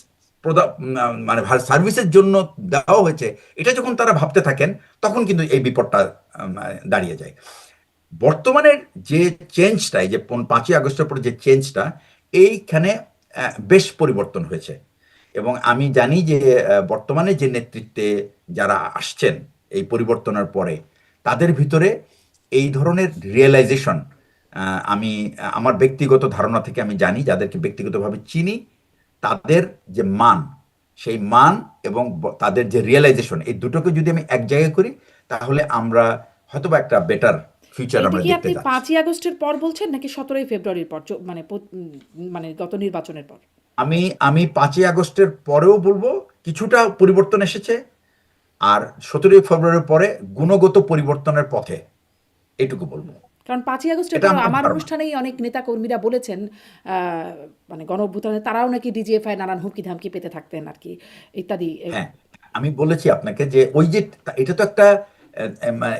মানে সার্ভিসের জন্য দেওয়া হয়েছে এটা যখন তারা ভাবতে থাকেন, তখন কিন্তু এই বিপদটা দাঁড়িয়ে যায়। বর্তমানের যে চেঞ্জটা, এই যে ৫ই আগস্টের পরে যে চেঞ্জটা, এইখানে বেশ পরিবর্তন হয়েছে। এবং আমি জানি যে বর্তমানে যে নেতৃত্বে যারা আসছেন এই পরিবর্তনের পরে, তাদের ভিতরে এই ধরনের রিয়েলাইজেশন, আমি আমার ব্যক্তিগত ধারণা থেকে আমি জানি, যাদেরকে ব্যক্তিগতভাবে চিনি, তাদের যে মান, সেই মান এবং তাদের যে রিয়েলাইজেশন, এই দুটোকে যদি আমি এক জায়গায় করি, তাহলে আমরা হয়তোবা একটা বেটার ফিউচার এইটা আমরা কি দেখতে আপনি যাচ্ছি। 5ই আগস্টের পর বলছেন নাকি 17ই ফেব্রুয়ারির পর মানে মানে গত নির্বাচনের পর? আমি আমি 5ই আগস্টের পরেও বলবো কিছুটা পরিবর্তন এসেছে, আর 17ই ফেব্রুয়ারির পরে গুণগত পরিবর্তনের পথে, এইটুকু বলবো। কারণ 5ই আগস্টের এটা পর আমার আমার ধারণা। অনুষ্ঠানেই অনেক নেতাকর্মীরা বলেছেন, মানে গণ অভ্যুত্থানে তারাও নাকি ডিজিএফআই নানান হুমকি ধামকি পেতে থাকতেন আর কি, ইত্যাদি। হ্যাঁ, আমি বলেছি আপনাকে যে ওই যে এটা তো একটা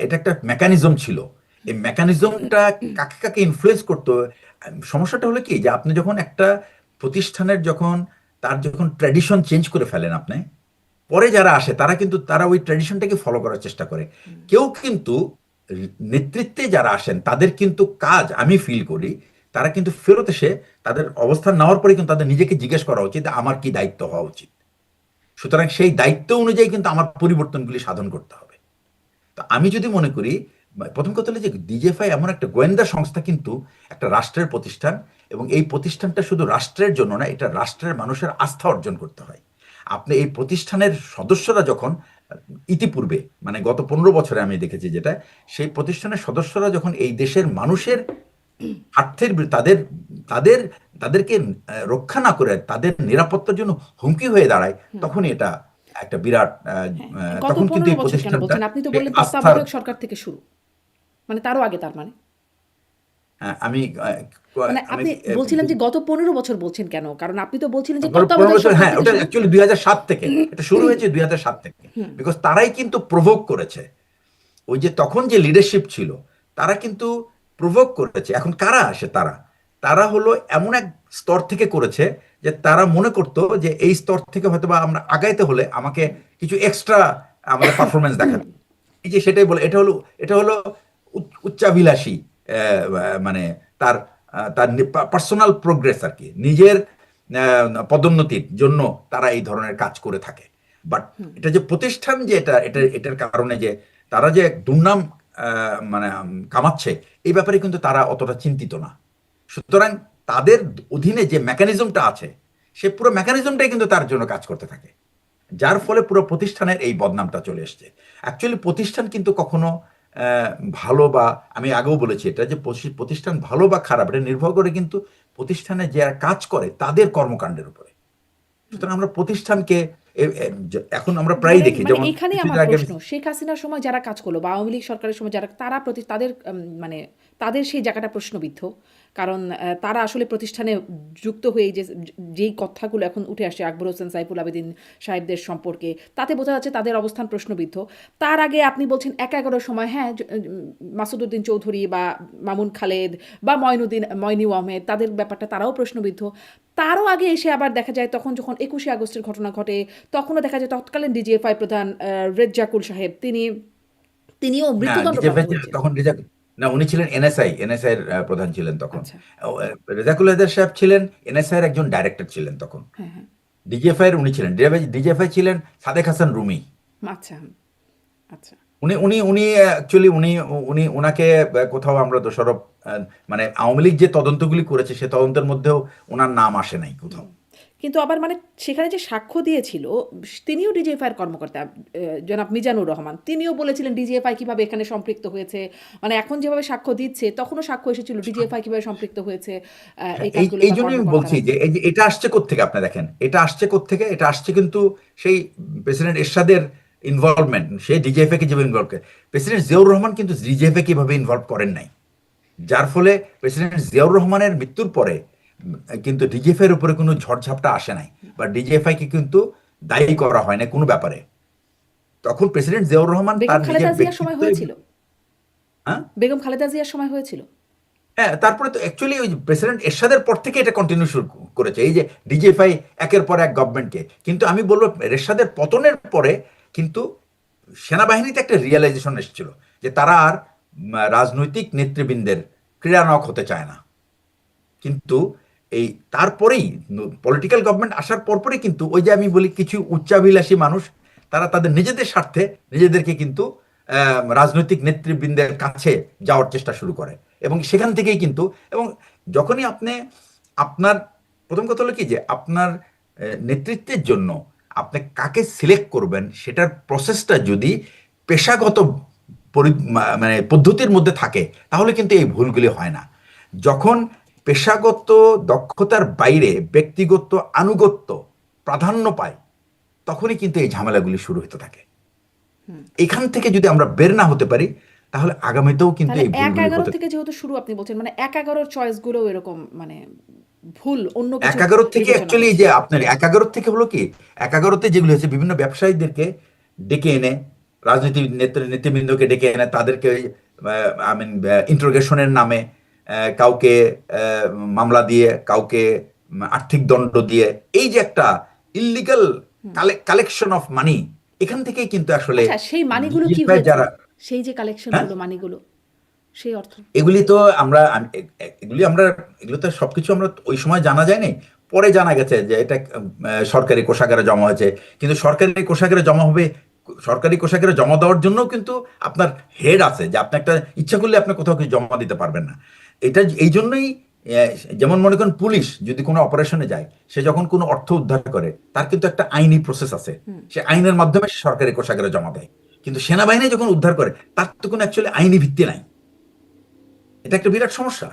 এটা একটা মেকানিজম ছিল। এই মেকানিজমটা কাকে কাকে ইনফ্লুয়েন্স করতো। সমস্যাটা হলো কি, যে আপনি যখন একটা প্রতিষ্ঠানের তার যখন ট্র্যাডিশন চেঞ্জ করে ফেলেন আপনি, পরে যারা আসে তারা ওই ট্র্যাডিশনটাকে ফলো করার চেষ্টা করে। কেউ কিন্তু নেতৃত্বে যারা আসেন তাদের কিন্তু কাজ আমি ফিল করি, তারা কিন্তু ফেরত এসে তাদের অবস্থান নেওয়ার পরে কিন্তু তাদের নিজেকে জিজ্ঞেস করা উচিত আমার কি দায়িত্ব হওয়া উচিত। সুতরাং সেই দায়িত্ব অনুযায়ী কিন্তু আমার পরিবর্তনগুলি সাধন করতে হবে। তো আমি যদি মনে করি, প্রথম কথা হলো যে ডিজিএফআই এমন একটা গোয়েন্দা সংস্থা, কিন্তু একটা রাষ্ট্রের প্রতিষ্ঠান, এবং এই প্রতিষ্ঠানটা শুধু রাষ্ট্রের জন্য না, এটা রাষ্ট্রের মানুষের আস্থা অর্জন করতে হয়। আপনি এই প্রতিষ্ঠানের সদস্যরা যখন ইতিপূর্বে, মানে গত 15 বছরে আমি দেখেছি যেটা, সেই প্রতিষ্ঠানের সদস্যরা যখন এই দেশের মানুষের স্বার্থের তাদের তাদের তাদেরকে রক্ষা না করে তাদের নিরাপত্তার জন্য হুমকি হয়ে দাঁড়ায়, তখনই এটা একটা বিরাট হ্যাঁ, গত তখন কিন্তু 15 এই বছর কেন প্রতিষ্ঠানটা বলছেন? আপনি তো সেই বললেন আস্থার। তত্ত্বাবধায়ক সরকার থেকে শুরু। মানে তারও আগে তার মানে? আমি মানে আমি আপনি বলছিলেন যে গত 15 বছর বলছেন কেন? কারণ আপনি তো বলছিলেন যে পনেরো পনেরো তত্ত্বাবধায়ক বছর সরকার হ্যাঁ, থেকে ওটা শুরু। অ্যাকচুয়ালি 2007 থেকে, এটা শুরু হয়েছে 2007 থেকে। বিকজ তারাই কিন্তু প্রভোগ করেছে। ওই যে তখন যে লিডারশিপ ছিল, তারা কিন্তু প্রভোগ করেছে। এখন কারা আসে? তারা তারা হলো এমন এক স্তর থেকে করেছে যে তারা মনে করতো যে এই স্তর থেকে হয়তোবা আমরা আগাইতে হলে আমাকে কিছু এক্সট্রা আমাদের পারফরমেন্স দেখাতে। এই যে সেটাই বলে, এটা হলো উচ্চাভিলাষী, মানে তার তার পার্সোনাল প্রোগ্রেস আর কি, নিজের পদোন্নতির জন্য তারা এই ধরনের কাজ করে থাকে। বাট এটা যে প্রতিষ্ঠান, যে এটার কারণে যে তারা যে দুর্নাম মানে কামাচ্ছে, এই ব্যাপারে কিন্তু তারা অতটা চিন্তিত না। সুতরাং তাদের অধীনে যে মেকানিজমটা আছে, সে পুরো মেকানিজমটাই কিন্তু তার জন্য কাজ করতে থাকে, যার ফলে পুরো প্রতিষ্ঠানের এই বদনামটা চলে এসছে। অ্যাকচুয়ালি প্রতিষ্ঠান কিন্তু কখনো ভালো বা, আমি আগেও বলেছি এটা, যে প্রতিষ্ঠান ভালো বা খারাপ এটা নির্ভর করে কিন্তু প্রতিষ্ঠানে যারা কাজ করে তাদের কর্মকাণ্ডের উপরে। সুতরাং আমরা প্রতিষ্ঠানকে এখন আমরা প্রায়ই ধরেন দেখি, মানে যেমন এখানেই কিছুদিন আমার আগে প্রশ্ন, শেখ হাসিনার সময় যারা কাজ করলো বা আওয়ামী লীগ সরকারের সময় যারা, তারা তাদের মানে তাদের সেই জায়গাটা প্রশ্নবিদ্ধ। কারণ তারা আসলে প্রতিষ্ঠানে যুক্ত হয়ে যেই কথাগুলো এখন উঠে আসে আকবর হোসেন সাইফুল আবেদিন সাহেবদের সম্পর্কে, তাতে বোঝা যাচ্ছে তাদের অবস্থান প্রশ্নবিদ্ধ। তার আগে আপনি বলছেন 11-11 সময়, হ্যাঁ, মাসুদউদ্দিন চৌধুরী বা মামুন খালেদ বা মইনু আহমেদ, তাদের ব্যাপারটা তারাও প্রশ্নবিদ্ধ। তারও আগে এসে আবার দেখা যায় তখন যখন 21শে আগস্টের ঘটনা ঘটে, তখনও দেখা যায় তৎকালীন ডিজিএফআই প্রধান রেজ্জাকুল সাহেব, তিনিও না, মৃত্যুদণ্ডপ্রাপ্ত হয়েছেন। তখন রেজাক, না, উনি ছিলেন এনএসআই এর প্রধান ছিলেন তখন। আচ্ছা। রেজাকুল হায়দার সাহেব ছিলেন এনএসআই এর একজন ডাইরেক্টর ছিলেন তখন। হ্যাঁ, হ্যাঁ। ডিজিএফআই এর উনি ছিলেন, ডিজিএফআই ছিলেন সাদেক হাসান রুমি। আচ্ছা, আচ্ছা। উনি উনি উনি অ্যাকচুয়ালি উনি উনি ওনাকে কোথাও আমরা দোষারোপ, মানে আওয়ামী লীগ যে তদন্তগুলি করেছে সে তদন্তের মধ্যেও ওনার নাম আসে নাই কোথাও। কিন্তু আবার মানে সেখানে যে সাক্ষ্য দিয়েছিল, তিনিও ডিজিএফআই এর কর্মকর্তা, জনাব মিজানুর রহমান, তিনিও বলেছিলেন ডিজিএফআই কিভাবে এখানে সম্পৃক্ত হয়েছে। মানে এখন যেভাবে সাক্ষ্য দিচ্ছে, তখনও সাক্ষ্য এসেছিল ডিজিএফআই কিভাবে সম্পৃক্ত হয়েছে হ্যাঁ, এই এই কাজগুলো এই বা জন্যই আমি বলছি কর্মকর্তারা। যে এই যে এটা আসছে কোত্থেকে, আপনি দেখেন এটা আসছে কোত্থেকে। এটা আসছে কিন্তু সেই প্রেসিডেন্ট এরশাদের ইনভলভমেন্ট, সে ডিজিএফএ কে যেভাবে ইনভলভ করে, প্রেসিডেন্ট জিয়াউর রহমান কিন্তু ডিজিএফএ কে এভাবে ইনভলভ করেন নাই। যার ফলে প্রেসিডেন্ট জিয়াউর রহমানের মৃত্যুর পরে কিন্তু ডিজিএফআই এর উপরে কোনো ঝড়ঝাপটা আসে নাই, বা ডিজিএফআই কে কিন্তু দায়ী করা হয় না কোনো ব্যাপারে। তখন প্রেসিডেন্ট জিয়াউর রহমান বেগম তার নিজের খালেদা জিয়ার সময় ব্যক্তিত্ব। হয়েছিল। হ্যাঁ, বেগম খালেদা জিয়ার সময় হয়েছিল। হ্যাঁ, তারপরে তো অ্যাকচুয়ালি ওই প্রেসিডেন্ট এরশাদের পর থেকে এটা কন্টিনিউ শুরু করেছে, এই যে ডিজিএফআই একের পর এক গভর্নমেন্টকে। কিন্তু আমি বলবো এরশাদের পতনের পরে কিন্তু সেনাবাহিনীতে একটা রিয়েলাইজেশন এসেছিল যে তারা আর রাজনৈতিক নেতৃবৃন্দের ক্রীড়ানক হতে চায় না। কিন্তু এই তারপরেই পলিটিক্যাল গভর্নমেন্ট আসার পরপরই কিন্তু ওই যে আমি বলি কিছু উচ্চাভিলাষী মানুষ, তারা তাদের নিজেদের স্বার্থে নিজেদেরকে কিন্তু রাজনৈতিক নেতৃবৃন্দের কাছে যাওয়ার চেষ্টা শুরু করে, এবং সেখান থেকেই কিন্তু, এবং যখনই আপনি আপনার প্রথম কথা হলো কি যে আপনার নেতৃত্বের জন্য আপনি কাকে সিলেক্ট করবেন সেটার প্রসেসটা যদি পেশাগত মানে পদ্ধতির মধ্যে থাকে, তাহলে কিন্তু এই ভুলগুলি হয় না। যখন পেশাগত দক্ষতার বাইরে ব্যক্তিগত আনুগত্য প্রাধান্য পায়, তখনই কিন্তু এই ঝামেলাগুলি শুরু হতে থাকে। এখান থেকে যদি আমরা বের না হতে পারি, তাহলে আগামীতেও কিন্তু তাহলে এই এক ভুলগুলি এগারো হতে থেকে যেহেতু শুরু আপনি বলছেন, মানে এক এগারোর চয়েসগুলো এরকম মানে ভুল অন্য কিছু ১-১১ থেকে বিবেচনা অ্যাকচুয়ালি করছে। যে আপনার ১-১১ থেকে হলো কি, ১-১১তে যেগুলো হয়েছে বিভিন্ন ব্যবসায়ীদেরকে ডেকে এনে, রাজনীতি নেতৃবৃন্দকে ডেকে এনে তাদেরকে আই মিন ইন্টারোগেশনের নামে কাউকে মামলা দিয়ে, কাউকে আর্থিক দণ্ড দিয়ে, এই যে একটা ইল্লিগাল কালেকশন অফ মানি, এখান থেকেই কিন্তু আসলে আচ্ছা, সেই মানিগুলো কি ডিজিএফআই হয়েছে? যারা, সেই যে হ্যাঁ, কালেকশনগুলো, মানিগুলো, সেই অর্থ? এগুলি তো আমরা এগুলি আমরা, এগুলো তো সবকিছু আমরা ওই সময় জানা যায়নি। পরে জানা গেছে যে এটা সরকারি কোষাগারে জমা হয়েছে। কিন্তু সরকারি কোষাগারে জমা হবে, সরকারি কোষাগারে জমা দেওয়ার জন্য কিন্তু আপনার হেড আছে, যে আপনি একটা ইচ্ছা করলে আপনি কোথাও কিছু জমা দিতে পারবেন না। এটা এই জন্যই যেমন মনে করেন পুলিশ যদি কোনো অপারেশনে যায়, সে যখন কোনো অর্থ উদ্ধার করে, তার কিন্তু একটা আইনি প্রসেস আছে, সে আইনের মাধ্যমে সে সরকারি কোষাগারে জমা দেয়। কিন্তু সেনাবাহিনী যখন উদ্ধার করে, তার তো কোনো অ্যাকচুয়ালি আইনি ভিত্তি নাই। এটা একটা বিরাট সমস্যা।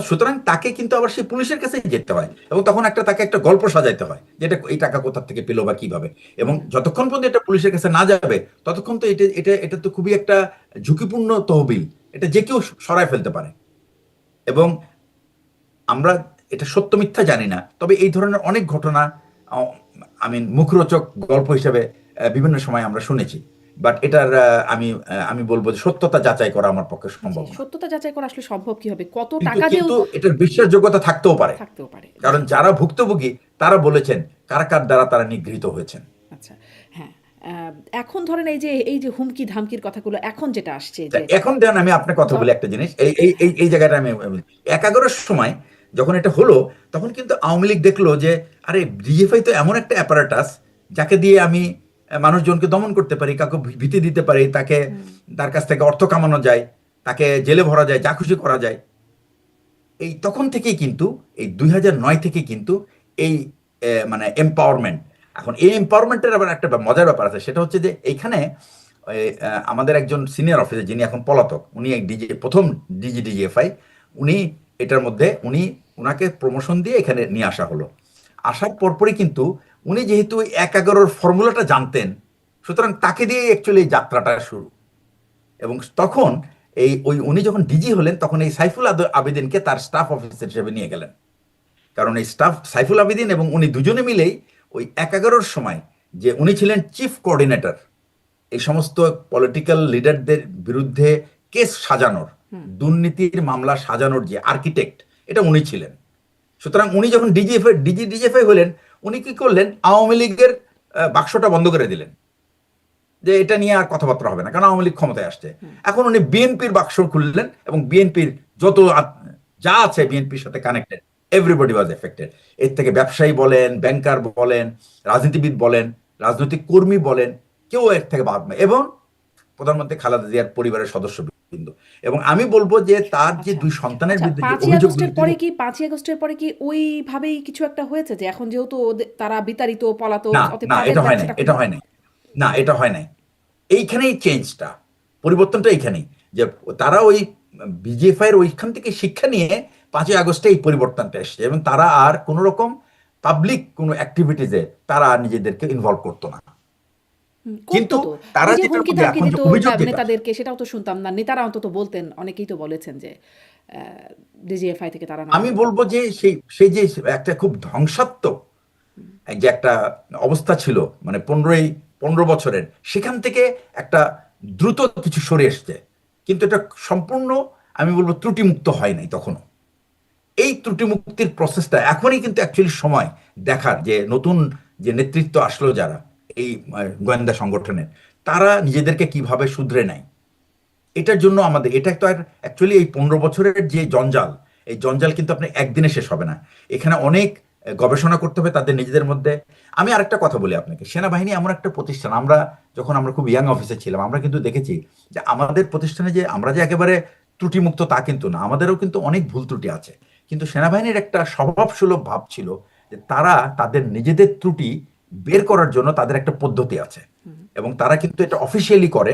সুতরাং তাকে কিন্তু আবার সেই পুলিশের কাছে যেতে হয়, এবং তখন তাকে একটা গল্প সাজাইতে হয়, যে এটা এই টাকা কোথা থেকে পেলো বা কিভাবে। এবং যতক্ষণ পর্যন্ত এটা পুলিশের কাছে না যাবে, ততক্ষণ তো এটা এটা এটা তো খুবই একটা ঝুঁকিপূর্ণ তহবিল, এটা যে কেউ সরায় ফেলতে পারে। এবং আমরা এটা সত্য মিথ্যা জানি না, তবে এই ধরনের অনেক ঘটনা আমি মুখরোচক গল্প হিসেবে বিভিন্ন সময় আমরা শুনেছি। বাট এটার আমি বলবো যে সত্যতা যাচাই করা আমার পক্ষে জি, সম্ভব না। সত্যতা যাচাই করা আসলে সম্ভব কিভাবে? কত কিন্তু টাকা যেও কিন্তু এটার বিশ্বাসযোগ্যতা থাকতেও পারে, থাকতেও পারে। কারণ জি। যারা ভুক্তভোগী তারা বলেছেন কার দ্বারা তারা নিগৃহীত হয়েছেন। আচ্ছা, হ্যাঁ। এখন ধরেন এই যে হুমকি ধামকির কথাগুলো এখন যেটা আসছে তা যে এখন দেন আমি আপনার কথা য বলি একটা জিনিস, এই এই এই এই জায়গাটা আমি ১-১১ সময় যখন এটা হলো, তখন কিন্তু আওয়ামী লীগ দেখলো যে আরে ডিজিএফআই তো এমন একটা অ্যাপারেটাস, যাকে দিয়ে আমি মানুষজনকে দমন করতে পারি, কাউকে ভীতি দিতে পারি, তাকে তার কাছ থেকে অর্থ কামানো যায়, তাকে জেলে ভরা যায়, যা খুশি করা যায়। এই তখন থেকেই কিন্তু, এই ২০০৯ থেকে কিন্তু এই মানে এম্পাওয়ারমেন্ট। এখন এই এম্পাওয়ারমেন্টের আবার একটা মজার ব্যাপার আছে, সেটা হচ্ছে যে এইখানে আমাদের একজন সিনিয়র অফিসার, যিনি এখন পলাতক, উনি এক প্রথম ডিজিএফআই, উনি এটার মধ্যে উনাকে প্রমোশন দিয়ে এখানে নিয়ে আসা হলো। আসার পরপরই কিন্তু উনি যেহেতু ১-১১-র ফর্মুলাটা জানতেন, সুতরাং তাকে দিয়ে অ্যাকচুয়ালি এই যাত্রাটা শুরু। এবং তখন উনি যখন ডিজি হলেন, তখন এই সাইফুল আবেদিনকে তার স্টাফ অফিসার হিসেবে নিয়ে গেলেন। কারণ এই স্টাফ সাইফুল আবেদিন এবং উনি দুজনে মিলেই ওই ১-১১-র সময়, যে উনি ছিলেন চিফ কোঅর্ডিনেটর এই সমস্ত পলিটিক্যাল লিডারদের বিরুদ্ধে কেস সাজানোর, দুর্নীতির মামলা সাজানোর যে আর্কিটেক্ট, এটা উনি ছিলেন। সুতরাং উনি যখন ডিজিএফআই হলেন, উনি কি করলেন, আওয়ামী লীগের বাক্সটা বন্ধ করে দিলেন, যে এটা নিয়ে আর কথাবার্তা হবে না, কারণ আওয়ামী লীগ ক্ষমতায় আসছে। এখন উনি বিএনপির বাক্স খুললেন, এবং বিএনপির যত যা আছে বিএনপির সাথে কানেক্টেড, এভরিবডি ওয়াজ এফেক্টেড। এর থেকে ব্যবসায়ী বলেন, ব্যাংকার বলেন, রাজনীতিবিদ বলেন, রাজনৈতিক কর্মী বলেন, কেউ এর থেকে বাদ নয়, এবং প্রধানমন্ত্রী খালেদা জিয়ার পরিবারের সদস্যবৃন্দ। এবং আমি বলবো যে তার যে আচ্ছা, 2 সন্তানের আচ্ছা, বিরুদ্ধে যে ৫ই অভিযোগগুলি আগস্টের পরে কি ৫ই আগস্টের পরে কি ওইভাবেই কিছু একটা হয়েছে, যে এখন যেহেতু তারা বিতাড়িত, পলাতক, না, অতএব না, তাদের এটা হয় নাই, ব্যবসাটা এটা খুবই হয় নাই, না, এটা হয় নাই। এইখানেই চেঞ্জটা, পরিবর্তনটা এইখানেই, যে তারা ওই বিজেএফআই এর ওইখান থেকে শিক্ষা নিয়ে ৫ই আগস্টে এই পরিবর্তনটা এসছে, এবং তারা আর কোন রকম পাবলিক কোনো অ্যাক্টিভিটিসে তারা নিজেদেরকে ইনভলভ করতো না। করতো কিন্তু তো। তারা ওই যে যেটার হুমকি মধ্যে ধামকি এখন যে দিত অভিযোগ যেটা, নেতাদেরকে, সেটাও তো শুনতাম না। নেতারা অন্তত বলতেন, অনেকেই তো বলেছেন যে ডিজিএফআই থেকে তারা আমি নানা বলবো যে সেই সেই যে একটা খুব ধ্বংসাত্মক যে একটা অবস্থা ছিল, মানে ১৫ বছরের, সেখান থেকে একটা দ্রুত কিছু সরে এসছে। কিন্তু এটা সম্পূর্ণ, আমি বলবো, ত্রুটিমুক্ত হয় নাই তখনও। এই ত্রুটিমুক্তির প্রসেসটা এখনই কিন্তু অ্যাকচুয়ালি সময় দেখার, যে নতুন যে নেতৃত্ব আসলো যারা এই গোয়েন্দা সংগঠনের, তারা নিজেদেরকে কিভাবে শুধরে নেয়। এটার জন্য আমাদের এটা তো অ্যাকচুয়ালি এই ১৫ বছরের যে জঞ্জাল, এই জঞ্জাল কিন্তু আপনি একদিনে শেষ হবে না। এখানে অনেক গবেষণা করতে হবে তাদের নিজেদের মধ্যে। আমি আরেকটা কথা বলি আপনাকে, সেনাবাহিনী এমন একটা প্রতিষ্ঠান, যখন আমরা খুব ইয়াং অফিসে ছিলাম, আমরা কিন্তু দেখেছি যে আমাদের প্রতিষ্ঠানে যে আমরা যে একেবারে ত্রুটিমুক্ত তা কিন্তু না, আমাদেরও কিন্তু অনেক ভুল ত্রুটি আছে। কিন্তু সেনাবাহিনীর একটা স্বভাবসুলভ ভাব ছিল যে তারা তাদের নিজেদের ত্রুটি বের করার জন্য তাদের একটা পদ্ধতি আছে, এবং তারা কিন্তু এটা অফিসিয়ালি করে।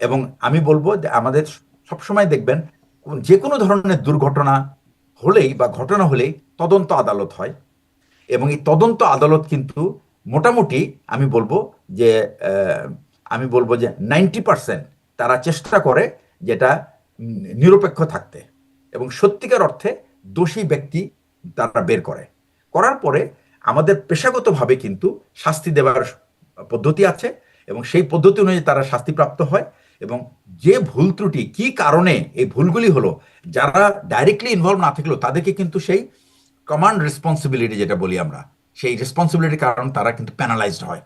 এবং আমি বলবো যে আমাদের সবসময় দেখবেন যে কোনো ধরনের দুর্ঘটনা হলেই বা ঘটনা হলেই তদন্ত আদালত হয়, এবং এই তদন্ত আদালত কিন্তু মোটামুটি আমি বলবো যে আহ, আমি বলবো যে 90% তারা চেষ্টা করে যেটা নিরপেক্ষ থাকতে, এবং সত্যিকার অর্থে দোষী ব্যক্তি তারা বের করে। করার পরে আমাদের পেশাগতভাবে কিন্তু শাস্তি দেওয়ার পদ্ধতি আছে, এবং সেই পদ্ধতি অনুযায়ী তারা শাস্তিপ্রাপ্ত হয়। এবং যে ভুল ত্রুটি কি কারণে এই ভুলগুলি হলো, যারা ডাইরেক্টলি ইনভলভ না থাকলেও তাদেরকে কিন্তু সেই কমান্ড রেসপন্সিবিলিটি যেটা বলি আমরা, সেই রেসপন্সিবিলিটির কারণ তারা কিন্তু প্যানালাইজড হয়।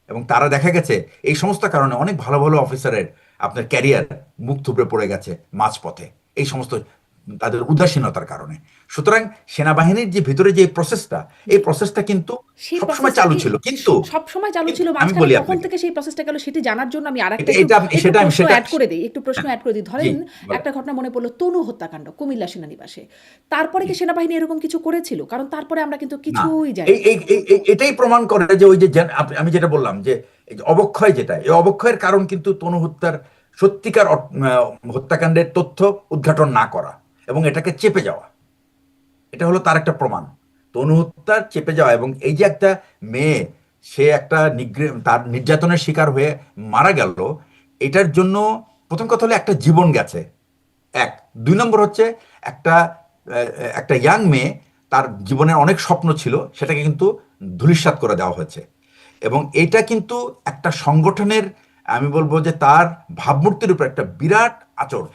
এবং তারা দেখা গেছে এই সমস্ত কারণে অনেক ভালো ভালো অফিসারের আপনার ক্যারিয়ার মুখ থুবড়ে পড়ে গেছে মাঝপথে, এই সমস্ত তাদের উদাসীনতার কারণে। সুতরাং সেনাবাহিনীর যে ভিতরে যে প্রসেসটা, এই প্রসেসটা কিন্তু সেই সবসময় প্রসেসটা চালু কি ছিল, কিন্তু সব সময় চালু ছিল? আমি মাঝখানে বলি কখন আপনাকে, থেকে সেই প্রসেসটা গেল সেটি জানার জন্য আমি আরেকটা এটা একটু এটা একটু সেটা আমি প্রশ্ন সেটা অ্যাড করে দিই, একটু প্রশ্ন হ্যাঁ, অ্যাড করে দিই। জি ধরেন বলেন। একটা ঘটনা মনে পড়লো, তনু হত্যাকাণ্ড কুমিল্লা সেনানিবাসে। তারপরে জি। কি সেনাবাহিনী এরকম কিছু করেছিল? কারণ তারপরে আমরা কিন্তু না, কিছুই এই জানি না। এই এই- এই- এটাই প্রমাণ করে যে ওই যে আমি যেটা বললাম যে এই যে অবক্ষয়, যেটা এই অবক্ষয়ের কারণ কিন্তু তনু হত্যার সত্যিকার হত্যাকাণ্ডের তথ্য উদ্ঘাটন না করা এবং এটাকে চেপে যাওয়া, এটা হলো তার একটা প্রমাণ। তনু হত্যার চেপে যাওয়া, এবং এই যে একটা মেয়ে, সে একটা তার নির্যাতনের শিকার হয়ে মারা গেল, এটার জন্য প্রথম কথা হলো একটা জীবন গেছে, এক। দুই নম্বর হচ্ছে একটা একটা ইয়াং মেয়ে, তার জীবনের অনেক স্বপ্ন ছিল, সেটাকে কিন্তু ধূলিসাৎ করে দেওয়া হয়েছে। এবং এটা কিন্তু একটা সংগঠনের, আমি বলবো যে তার ভাবমূর্তির উপর একটা বিরাট আঁচড়।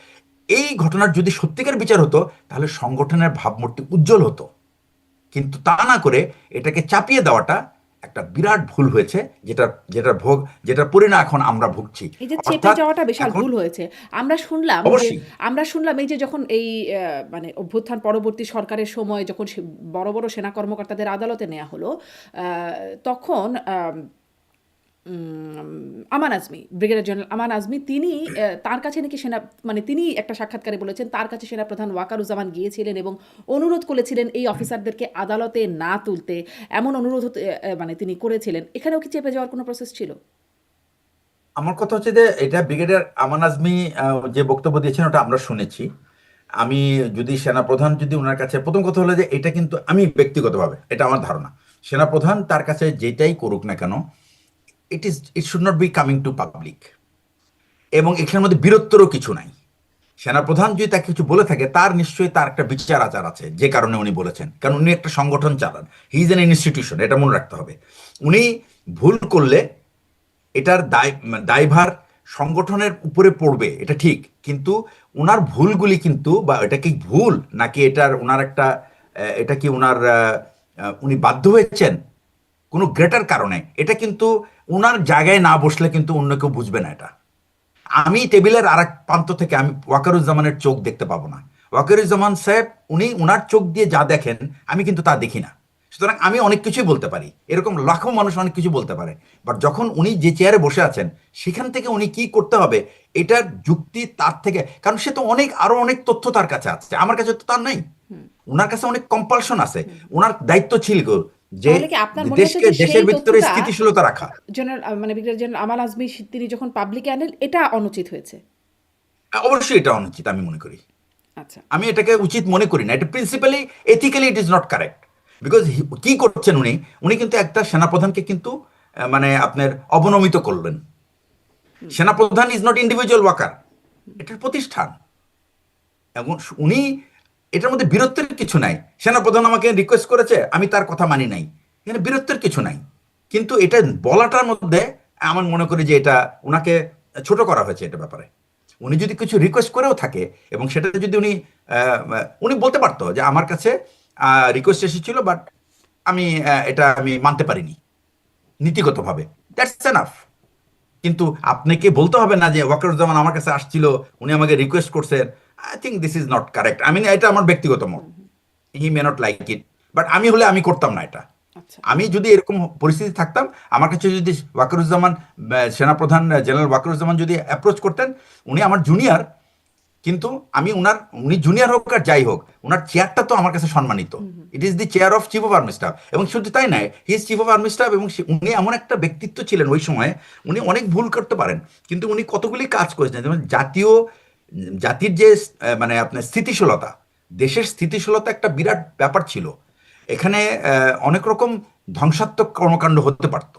এই ঘটনার যদি সত্যিকার বিচার হতো, তাহলে সংগঠনের ভাবমূর্তি উজ্জ্বল হতো, কিন্তু তা না করে এটাকে চাপিয়ে দেওয়াটা একটা বিরাট ভুল হয়েছে, যেটা যেটার ভোগ, যেটার পরিণাম এখন আমরা ভুগছি। এই যে চেপে অর্থাৎ যাওয়াটা বিশাল এখন ভুল হয়েছে। আমরা শুনলাম যে অবশ্যই আমরা শুনলাম এই যে যখন এই মানে অভ্যুত্থান পরবর্তী সরকারের সময় যখন বড় বড় সেনা কর্মকর্তাদের আদালতে নেওয়া হলো, তখন আমান আজমি, ব্রিগেডিয়ার জেনারেল আমান আজমি, তিনি তার কাছে নাকি মানে তিনি একটা সাক্ষাৎকারে বলেছেন তার কাছে সেনাপ্রধান ওয়াকারুজ্জামান গিয়েছিলেন এবং অনুরোধ করেছিলেন এই অফিসারদেরকে আদালতে না তুলতে, এমন অনুরোধ মানে তিনি করেছিলেন। এখানেও কি চেপে যাওয়ার কোনো প্রসেস ছিল? আমার কথা হচ্ছে যে এটা ব্রিগেডিয়ার আমান আজমি যে বক্তব্য দিয়েছেন ওটা আমরা শুনেছি। আমি যদি সেনাপ্রধান যদি ওনার কাছে, প্রথম কথা হলো যে এটা কিন্তু আমি ব্যক্তিগতভাবে, এটা আমার ধারণা, সেনাপ্রধান তার কাছে যেটাই করুক না কেন, it should not be coming to public, এবং এখানের মধ্যে বীরত্বেরও কিছু নাই। সেনাপ্রধান যদি তাকে কিছু বলে থাকে, তার নিশ্চয়ই তার একটা বিচার আচার আছে যে কারণে উনি বলেছেন, কারণ উনি একটা সংগঠন চালান, হি ইজ এন ইনস্টিটিউশন, এটা মনে রাখতে হবে। উনি ভুল করলে এটার দায়ভার সংগঠনের উপরে পড়বে, এটা ঠিক, কিন্তু ওনার ভুলগুলি কিন্তু, বা এটা কি ভুল নাকি এটার ওনার একটা এটা কি ওনার উনি বাধ্য হয়েছেন কোনো গ্রেটার কারণে, এটা কিন্তু ওনার জায়গায় না বসলে কিন্তু অন্য কেউ বুঝবে না এটা। আমি টেবিলের আর এক প্রান্ত থেকে আমি ওয়াকারুজ্জামানের চোখ দেখতে পাবো না। ওয়াকারুজ্জামান সাহেব উনি ওনার চোখ দিয়ে যা দেখেন, আমি কিন্তু তা দেখি না। সুতরাং আমি অনেক কিছুই বলতে পারি, এরকম লাখো মানুষ অনেক কিছু বলতে পারে, বাট যখন উনি যে চেয়ারে বসে আছেন, সেখান থেকে উনি কি করতে হবে এটার যুক্তি তার থেকে, কারণ সে তো অনেক আরো অনেক তথ্য তার কাছে আছে, আমার কাছে তো তার নেই। ওনার কাছে অনেক কম্পালশন আছে, ওনার দায়িত্ব ছিল যে তাহলে কি আপনার মনে হচ্ছে দেশকে, যে দেশের সেই ভিতরে তথ্যটা স্থিতিশীলতা রাখা। জেনারেল মানে ব্রিগেডিয়ার জেনারেল আমান আজমি তিনি যখন পাবলিকে আনেন এটা অনুচিত হয়েছে? অবশ্যই এটা অনুচিত আমি মনে করি। আচ্ছা। আমি এটাকে উচিত মনে করি না, এটা principally ethically it is not correct. Because কি করছেন উনি, উনি কিন্তু একটা সেনাপ্রধানকে কিন্তু মানে আপনার অবনমিত করলেন। সেনাপ্রধান ইজ নট ইন্ডিভিজুয়াল ওয়াকার, এটার প্রতিষ্ঠান। এবং উনি, এটার মধ্যে বীরত্বের কিছু নাই। সেনাপ্রধান আমাকে রিকোয়েস্ট করেছে, আমি তার কথা মানি নাই, এখানে বীরত্বের কিছু নাই। কিন্তু এটা বলাটার মধ্যে আমার মনে করি যে এটা ওনাকে ছোট করা হয়েছে এটা ব্যাপারে। উনি যদি কিছু রিকোয়েস্ট করেও থাকে, এবং সেটা যদি উনি উনি বলতে পারতো যে আমার কাছে রিকোয়েস্ট এসেছিল, বাট আমি এটা আমি মানতে পারিনি নীতিগতভাবে, দ্যাটস এনাফ। কিন্তু আপনাকে বলতে হবে না যে ওয়াকারুজ্জামান আমার কাছে আসছিল, উনি আমাকে রিকোয়েস্ট করছেন। I think this is not correct. আমি, এটা আমার ব্যক্তিগত মত, he may not like it, but আমি হলে আমি করতাম না এটা। আচ্ছা। আমি যদি এরকম পরিস্থিতি থাকতাম, আমার কাছে যদি ওয়াকারুজ্জামান সেনাপ্রধান জেনারেল ওয়াকারুজ্জামান যদি অ্যাপ্রোচ করতেন, উনি আমার জুনিয়র, কিন্তু আমি উনি জুনিয়র হোক আর যাই হোক, ওনার চেয়ারটা তো আমার কাছে সম্মানিত। It is the chair of chief of army staff. এবং শুধু তাই নয়, he is chief of army staff, এবং উনি এমন একটা ব্যক্তিত্ব ছিলেন ওই সময়, উনি অনেক ভুল করতে পারেন, কিন্তু উনি কতগুলি কাজ করেছেন। যেমন জাতির যে মানে আপনার স্থিতিশীলতা, দেশের স্থিতিশীলতা একটা বিরাট ব্যাপার ছিল। এখানে অনেক রকম ধ্বংসাত্মক কর্মকাণ্ড হতে পারত।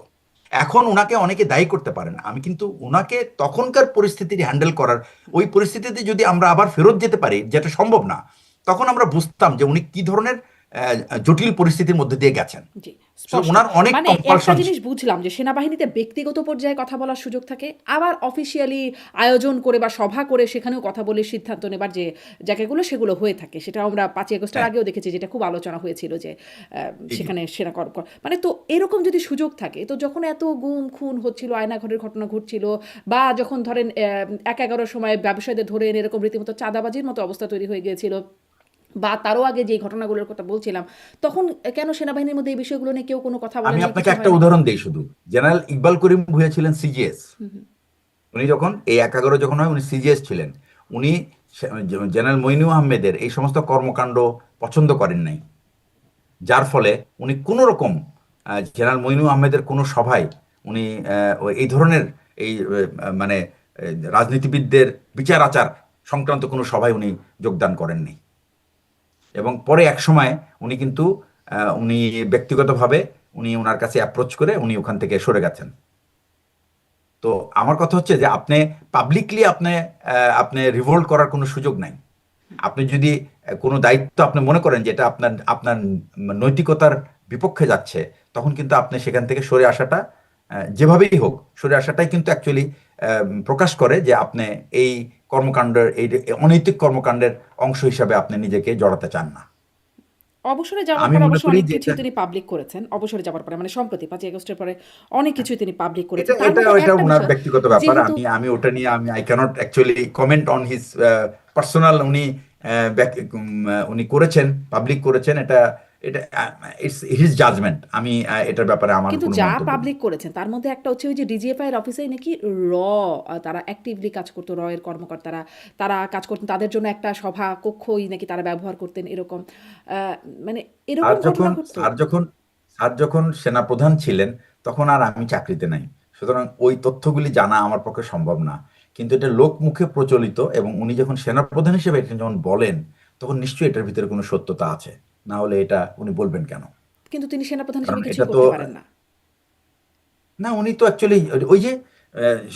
এখন ওনাকে অনেকে দায়ী করতে পারেন, আমি কিন্তু ওনাকে তখনকার পরিস্থিতি হ্যান্ডেল করার, ওই পরিস্থিতিতে যদি আমরা আবার ফেরত যেতে পারি, যেটা সম্ভব না, তখন আমরা বুঝতাম যে উনি কি ধরনের জটিল পরিস্থিতির মধ্যে দিয়ে গেছেন। জি, So, স্পষ্ট। ওনার অনেক মানে একটা কম্পালশন। জিনিস বুঝলাম যে সেনাবাহিনীতে ব্যক্তিগত পর্যায়ে কথা বলার সুযোগ থাকে, আবার অফিসিয়ালি আয়োজন করে বা সভা করে সেখানেও কথা বলে সিদ্ধান্ত নেবার যে জায়গাগুলো সেগুলো হয়ে থাকে। সেটা আমরা 5ই আগস্টের হ্যাঁ, আগেও দেখেছি, যেটা খুব আলোচনা হয়েছিল যে জি জি। সেখানে সেনা মানে তো এরকম যদি সুযোগ থাকে, তো যখন এত গুম খুন হচ্ছিল, আয়নাঘরের ঘটনা ঘটছিল, বা যখন ধরেন 1-11 সময় ব্যবসায়ীদের ধরে এনে এরকম রীতিমতো চাঁদাবাজির মতো অবস্থা তৈরি হয়ে গিয়েছিল, বা তারও আগে যে ঘটনাগুলোর কথা বলছিলাম, তখন কেন সেনাবাহিনীর মধ্যে এই বিষয়গুলো নিয়ে কেউ কোনো কথা আমি বলেনি, আপনাকে কিছু একটা হয়নি? উদাহরণ দিই শুধু। জেনারেল ইকবাল করিম ভূঁইয়া ছিলেন সিজিএস। উনি যখন এই 11 যখন হয়, উনি সিজিএস ছিলেন। উনি জেনারেল মইনু আহমেদের এই সমস্ত কর্মকাণ্ড পছন্দ করেন নাই, যার ফলে উনি কোনো রকম জেনারেল মইনু আহমেদের কোনো সভায় উনি এই ধরনের এই মানে রাজনীতিবিদদের বিচার আচার সংক্রান্ত কোনো সভায় উনি যোগদান করেননি। এবং পরে এক সময় উনি কিন্তু উনি ব্যক্তিগতভাবে উনি ওনার কাছে অ্যাপ্রোচ করে উনি ওখান থেকে সরে গেছেন। তো আমার কথা হচ্ছে যে আপনি পাবলিকলি আপনি রিভোল্ট করার কোনো সুযোগ নাই। আপনি যদি কোনো দায়িত্ব আপনি মনে করেন যে এটা আপনার আপনার নৈতিকতার বিপক্ষে যাচ্ছে, তখন কিন্তু আপনি সেখান থেকে সরে আসাটা, যেভাবেই হোক সরে আসাটাই কিন্তু অ্যাকচুয়ালি প্রকাশ করে যে আপনি এই কর্মকাণ্ডের, এই অনৈতিক কর্মকাণ্ডের অংশ হিসাবে আপনি নিজেকে জড়াতে চান না। অবসরে যাওয়ার আমি পরে মনে অবশ্য করি অনেক যে কিছুই তিনি পাবলিক করেছেন। অবসরে যাওয়ার পরে মানে সম্প্রতি 5ই আগস্টের পরে অনেক কিছুই তিনি পাবলিক এটা করেছেন। তার এটা মধ্যে এটা একটা ওনার বিষয়, ব্যক্তিগত ব্যাপার। যেহেতু আমি ওটা নিয়ে I can't actually comment on his personal. উনি উনি করেছেন, পাবলিক করেছেন, এটা এটা ইটস হিজ জাজমেন্ট। আমি এটার ব্যাপারে আমার কিন্তু কোনো যা মন্তব্য নেই। পাবলিক করেছেন তার মধ্যে একটা হচ্ছে ওই যে ডিজিএফআই এর অফিসেই নাকি র তারা অ্যাক্টিভলি কাজ করতো, র এর কর্মকর্তারা তারা কাজ করতেন, তাদের জন্য একটা সভা কক্ষই নাকি তারা ব্যবহার করতেন, এরকম আহ, মানে আর এরকম ঘটনা যখন ঘটতো। আর যখন আর যখন সেনাপ্রধান ছিলেন, তখন আর আমি চাকরিতে নাই, সুতরাং ওই তথ্যগুলি জানা আমার পক্ষে সম্ভব না। কিন্তু এটা লোকমুখে প্রচলিত, এবং উনি যখন সেনাপ্রধান হিসেবে এটা যখন বলেন, তখন নিশ্চয়ই এটার ভিতরে কোনো সত্যতা আছে। না হলে এটা উনি বলবেন কেন? কিন্তু তিনি সেনাপ্রধান কারণ হিসেবে এটা কিছুই তো, করতে পারেন না। না উনি তো অ্যাকচুয়ালি ওই যে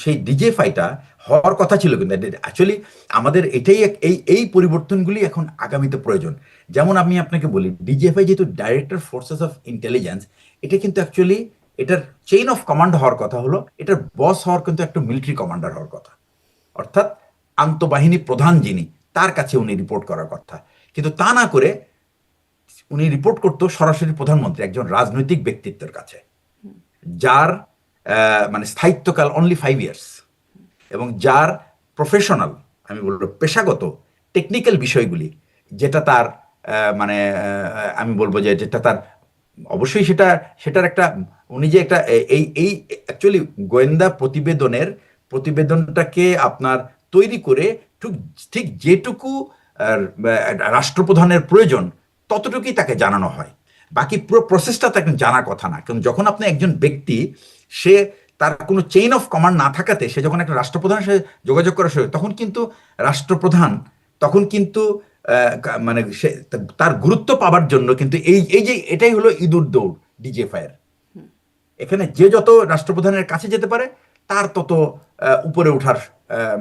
সেই ডিজেফাইটা হওয়ার কথা ছিল, কিন্তু অ্যাকচুয়ালি আমাদের এটাই এই এই পরিবর্তনগুলি এখন আগামীতে প্রয়োজন। যেমন আমি আপনাকে বলি, ডিজিএফআই যেহেতু ডাইরেক্টর ফোর্সেস অফ ইন্টেলিজেন্স, এটা কিন্তু অ্যাকচুয়ালি এটার চেইন অফ কমান্ড হওয়ার কথা হলো, এটার বস হওয়ার কিন্তু একটা মিলিটারি কমান্ডার হওয়ার কথা, অর্থাৎ আন্তঃবাহিনী প্রধান যিনি, তার কাছে উনি রিপোর্ট করার কথা। কিন্তু তা না করে উনি রিপোর্ট করতো সরাসরি প্রধানমন্ত্রী, একজন রাজনৈতিক ব্যক্তিত্বের কাছে, যার মানে স্থায়িত্বকাল অনলি 5 ইয়ার্স, এবং যার প্রফেশনাল, আমি বলবো পেশাগত টেকনিক্যাল বিষয়গুলি, যেটা তার মানে আমি বলবো যে যেটা তার অবশ্যই সেটার একটা, উনি যে একটা এই এই অ্যাকচুয়ালি গোয়েন্দা প্রতিবেদনটাকে আপনার তৈরি করে ঠিক ঠিক যেটুকু রাষ্ট্রপ্রধানের প্রয়োজন, ততটুকুই তাকে জানানো হয়। বাকি পুরো প্রসেসটা তাকে জানার কথা না। কারণ যখন আপনি একজন ব্যক্তি, সে তার কোনো চেইন অফ কমান্ড না থাকাতে সে যখন একটা রাষ্ট্রপ্রধানের সাথে যোগাযোগ করা শুরু, তখন কিন্তু রাষ্ট্রপ্রধান, তখন কিন্তু মানে সে তার গুরুত্ব পাবার জন্য কিন্তু এই এই যে এটাই হলো ইঁদুর দৌড় ডিজিএফআই এর। এখানে যে যত রাষ্ট্রপ্রধানের কাছে যেতে পারে, তার তত উপরে ওঠার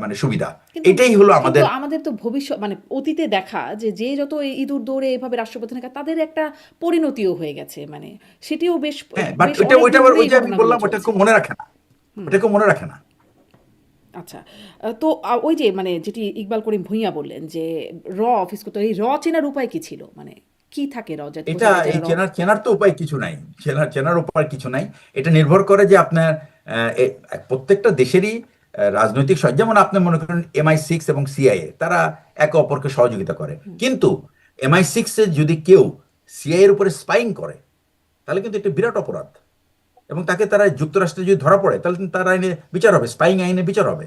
মানে সুবিধা। কিন্তু এটাই হলো কিন্তু আমাদের। আমাদের তো ভবিষ্যৎ মানে অতীতে দেখা যে যে যত এই ইঁদুর দৌড়ে এভাবে রাষ্ট্রপ্রধানের কাছে, তাদের একটা পরিণতিও হয়ে গেছে, মানে সেটিও বেশ হ্যাঁ, বাট বেশ ওইটা অনেক ওইটা দিন আবার ধরে ওই এই যে আমি ঘটনাগুলো বললাম, ওটা চলছে। কেউ মনে রাখে না, ওটা কেউ মনে রাখে না। আচ্ছা, তো ওই যে মানে যেটি ইকবাল করিম ভূঁইয়া বললেন যে র অফিস করতে, এই র চেনার উপায় কি ছিল, মানে কি থাকে র, যাতে এটা বোঝা যায় এই যারা র। চেনার চেনার তো উপায় কিছু নাই। চেনার উপায় কিছু নাই। এটা নির্ভর করে যে আপনার প্রত্যেকটা দেশেরই রাজনৈতিক যেমন আপনি মনে করেন MI6 এবং CIA, তারা একে অপরকে সহযোগিতা করে। কিন্তু MI6 এর যদি কেউ CIA এর উপরে স্পাইং করে, তাহলে কিন্তু এটা বিরাট অপরাধ, এবং তাকে তারা যুক্তরাষ্ট্রে যদি ধরা পড়ে, তাহলে কিন্তু তার আইনে বিচার হবে, স্পাইং আইনে বিচার হবে।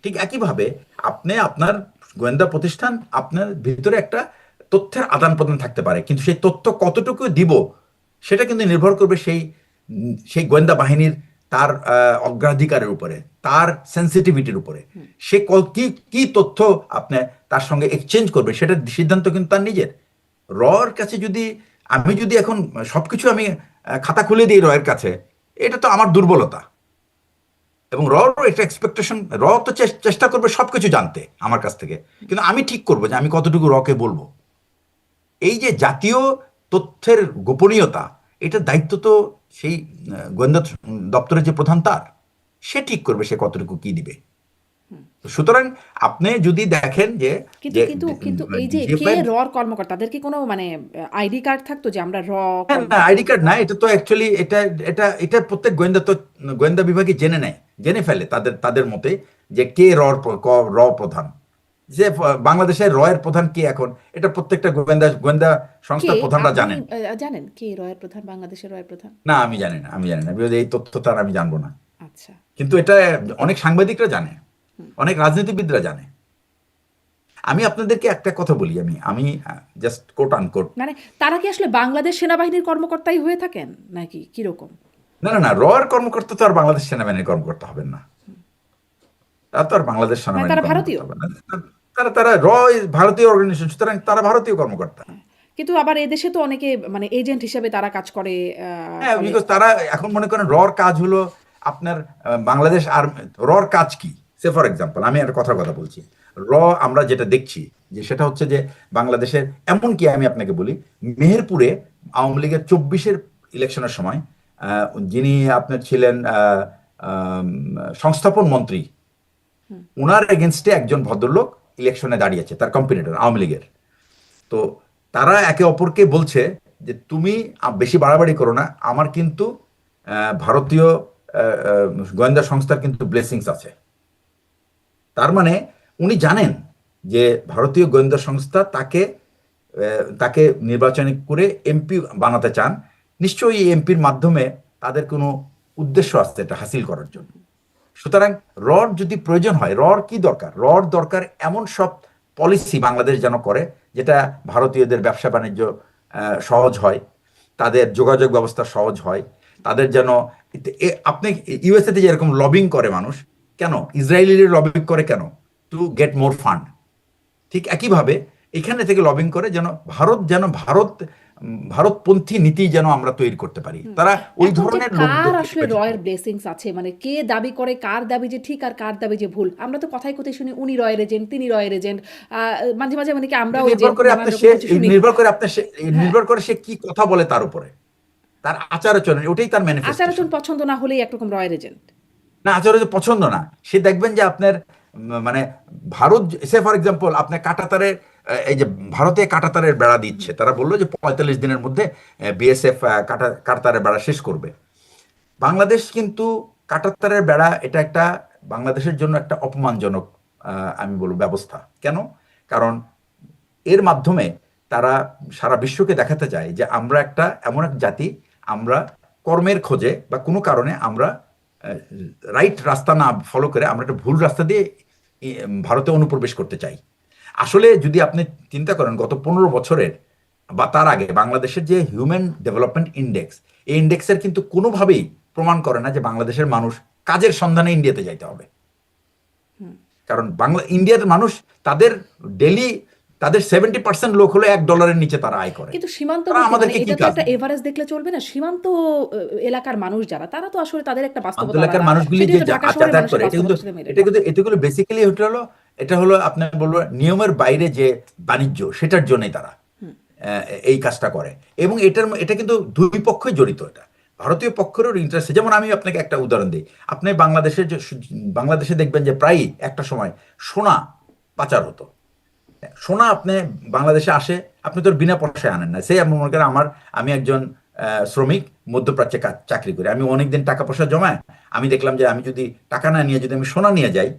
ঠিক একইভাবে আপনি আপনার গোয়েন্দা প্রতিষ্ঠান আপনার ভিতরে একটা তথ্যের আদান প্রদান থাকতে পারে, কিন্তু সেই তথ্য কতটুকু দিব সেটা কিন্তু নির্ভর করবে সেই গোয়েন্দা বাহিনীর তার অগ্রাধিকারের উপরে, তার সেন্সিটিভিটির উপরে। সে কি কি তথ্য আপনি তার সঙ্গে এক্সচেঞ্জ করবে সেটার সিদ্ধান্ত কিন্তু তার নিজের। রর কাছে আমি যদি এখন সবকিছু আমি খাতা খুলে দিই রয়ের কাছে, এটা তো আমার দুর্বলতা। এবং একটা এক্সপেকটেশন, তো চেষ্টা করবে সবকিছু জানতে আমার কাছ থেকে, কিন্তু আমি ঠিক করবো যে আমি কতটুকু রকে বলবো। এই যে জাতীয় তথ্যের গোপনীয়তা, এটার দায়িত্ব তো সেই গোয়েন্দা দপ্তরের যে প্রধান সে ঠিক করবে সে কতটুকু কি দিবে। সুতরাং আপনি যদি দেখেন যে কিন্তু কিন্তু কিন্তু এই যে কে রর কর্মকর্তা, তাদের কি কোনো মানে আইডি কার্ড থাকতো যে আমরা না, আইডি কার্ড না, এটা তো অ্যাকচুয়ালি এটা প্রত্যেক গোয়েন্দা বিভাগে জেনে ফেলে তাদের মতে যে কে র প্রধান, যে বাংলাদেশের রয়ের প্রধান কে এখন, এটা প্রত্যেকটা গোয়েন্দা সংস্থার প্রধানরা জানেন। জানেন কে রয়ের প্রধান, বাংলাদেশের রয়ের প্রধান? না, আমি জানি না, এই তথ্য তার আমি জানবো না। আচ্ছা, কিন্তু এটা অনেক সাংবাদিকরা জানে, অনেক রাজনীতিবিদরা জানে। আমি আপনাদেরকে একটা কথা বলি, আমি জাস্ট কোট আনকোট, মানে তারা কি আসলে বাংলাদেশ সেনাবাহিনীর কর্মকর্তাই হয়ে থাকেন নাকি কিরকম? না, রয়ের কর্মকর্তা তো আর বাংলাদেশ সেনাবাহিনীর কর্মকর্তা হবেন না, তারা তো আর বাংলাদেশ সেনাবাহিনীর তারা কর্মকর্তা ভারতীয়? হবেন না। তারা ভারতীয় অর্গানাইজেশন, সুতরাং তারা ভারতীয় কর্মকর্তা। কিন্তু আবার এদেশে তো অনেকে মানে এজেন্ট হিসেবে তারা কাজ করে। হ্যাঁ, বিকজ তারা এখন মনে করেন রর কাজ হলো আপনার বাংলাদেশ। আর রর কাজ কি? সে ফর এক্সাম্পল আমি একটা কথা বলছি, আমরা যেটা দেখছি যে সেটা হচ্ছে যে বাংলাদেশের, এমনকি আমি আপনাকে বলি, মেহেরপুরে আওয়ামী লীগের 24-এর ইলেকশনের সময় যিনি আপনার ছিলেন সংস্থাপন মন্ত্রী, ওনার এগেনস্টে একজন ভদ্রলোক ইলেকশনে দাঁড়িয়েছে, তার কম্পিটিটর আওয়ামী লীগের। তো তারা একে অপরকে বলছে যে তুমি বেশি বাড়াবাড়ি করো না, আমার কিন্তু ভারতীয় গোয়েন্দা সংস্থার কিন্তু ব্লেসিংস আছে। তার মানে উনি জানেন যে ভারতীয় গোয়েন্দা সংস্থা তাকে নির্বাচন করে এমপি বানাতে চান। নিশ্চয়ই এই এমপির মাধ্যমে তাদের কোনো উদ্দেশ্য আছে এটা হাসিল করার জন্য। সুতরাং যদি প্রয়োজন হয়, কি দরকার? দরকার এমন সব পলিসি বাংলাদেশ যেন করে যেটা ভারতীয়দের ব্যবসা বাণিজ্য সহজ হয়, তাদের যোগাযোগ ব্যবস্থা সহজ হয়, তাদের যেন আপনি ইউএসএতে যেরকম লবিং করে মানুষ, কেন ইসরায়েলির লবিং করে কেন? To get more fund. ঠিক একইভাবে এখানে থেকে লবিং করে যেন ভারতপন্থী নীতি যেন আমরা তৈরি করতে পারি। তারা ওই ধরনের কার আসলে রয়ের ব্লেসিংস আছে, মানে কে দাবি করে কার দাবি যে ঠিক আর কার দাবি যে ভুল? আমরা তো কথাই শুনি উনি রয়ের এজেন্ট, তিনি রয়ের এজেন্ট। মাঝে মাঝে মানে কি আমরাও নির্ভর করে সে কি কথা বলে তার উপরে, তার আচার আচরণ, ওটাই তার ম্যানিফেস্টেশন। আচার আচরণ পছন্দ না হলেই একরকম রয়ের এজেন্ট না, আচার আচরণ পছন্দ না, সে দেখবেন যে আপনার মানে ভারত, সে ফর এক্সাম্পল আপনার কাঁটাতারের, এই যে ভারতে কাঁটাতারের বেড়া দিচ্ছে, তারা বললো যে 45 দিনের মধ্যে বিএসএফ কাঁটাতারের বেড়া শেষ করবে। বাংলাদেশ কিন্তু কাঁটাতারের বেড়া, এটা একটা বাংলাদেশের জন্য একটা অপমানজনক আমি বলবো ব্যবস্থা। কেন? কারণ এর মাধ্যমে তারা সারা বিশ্বকে দেখাতে চায় যে আমরা এমন এক জাতি, আমরা কর্মের খোঁজে বা কোনো কারণে আমরা রাইট রাস্তা না ফলো করে আমরা একটা ভুল রাস্তা দিয়ে ভারতে অনুপ্রবেশ করতে চাই। আসলে যদি আপনি চিন্তা করেন গত 15 বছরের বা তার আগে বাংলাদেশের যে হিউম্যান ডেভেলপমেন্ট ইন্ডেক্স, এই ইন্ডেক্সের কিন্তু কোনোভাবেই প্রমাণ করে না যে বাংলাদেশের মানুষ কাজের সন্ধানে ইন্ডিয়াতে যাইতে হবে। কারণ ইন্ডিয়ার মানুষ তাদের 70% লোক হলো $1 নিচে তারা আয় করে। কিন্তু সীমান্ত একটা এভারেজ দেখলে চলবে না। সীমান্ত এলাকার মানুষ যারা, তারা তো আসলে তাদের একটা বাস্তবতা, এলাকার মানুষগুলি যে যাতায়াত করে, এটা কিন্তু বেসিক্যালি এটা হলো আপনার বলবো নিয়মের বাইরে যে বাণিজ্য, সেটার জন্যই তারা এই কাজটা করে। এবং এটা কিন্তু দুই পক্ষই জড়িত। এটা ভারতীয় পক্ষেরও ইন্টারেস্ট। যেমন আমি আপনাকে একটা উদাহরণ দিই, আপনি বাংলাদেশে দেখবেন যে প্রায় একটা সময় সোনা পাচার হতো। সোনা আপনি বাংলাদেশে আসে, আপনি তো বিনা পয়সায় আনেন না। সেই মনে করেন আমি একজন শ্রমিক মধ্যপ্রাচ্যে চাকরি করি, আমি অনেকদিন টাকা পয়সা জমায়, আমি দেখলাম যে আমি যদি টাকা না নিয়ে যদি আমি সোনা নিয়ে যাই,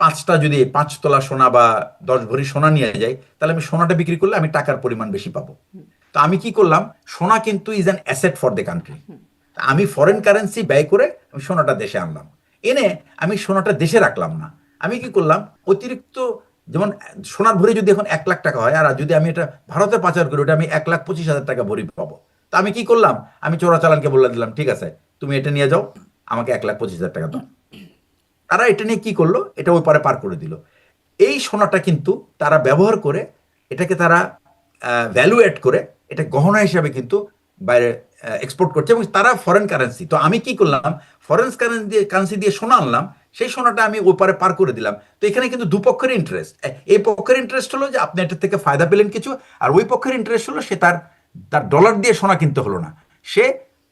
5 তোলা সোনা বা 10 ভরি সোনা নিয়ে যাই, তাহলে আমি সোনাটা বিক্রি করলে আমি টাকার পরিমাণ বেশি পাবো। তো আমি কি করলাম, সোনা কিন্তু is an asset for the country. আমি ফরেন কারেন্সি ব্যয় করে আমি সোনাটা দেশে আনলাম, এনে আমি সোনাটা দেশে রাখলাম না। আমি কি করলাম, অতিরিক্ত যেমন সোনার ভরি যদি এখন 1 লাখ টাকা হয়, আর যদি আমি এটা ভারতে পাচার করি, ওটা আমি 1,25,000 টাকা ভরি পাবো। তা আমি কি করলাম, আমি চোরাচালানকে বলে দিলাম ঠিক আছে তুমি এটা নিয়ে যাও, আমাকে 1,25,000 টাকা দাও। তারা এটা নিয়ে কি করলো, এটা ওই পারে পার করে দিল। এই সোনাটা কিন্তু তারা ব্যবহার করে, এটাকে তারা ভ্যালু এড করে, এটা গহনা হিসাবে কিন্তু বাইরে এক্সপোর্ট করছে, এবং তারা ফরেন কারেন্সি। তো আমি কি করলাম, ফরেন কারেন্সি দিয়ে সোনা আনলাম, সেই সোনাটা আমি ওই পারে পার করে দিলাম। তো এখানে কিন্তু দুপক্ষের ইন্টারেস্ট, এই পক্ষের ইন্টারেস্ট হলো যে আপনি এটার থেকে ফায়দা পেলেন কিছু, আর ওই পক্ষের ইন্টারেস্ট হলো সে তার তার ডলার দিয়ে সোনা কিনতে হলো না, সে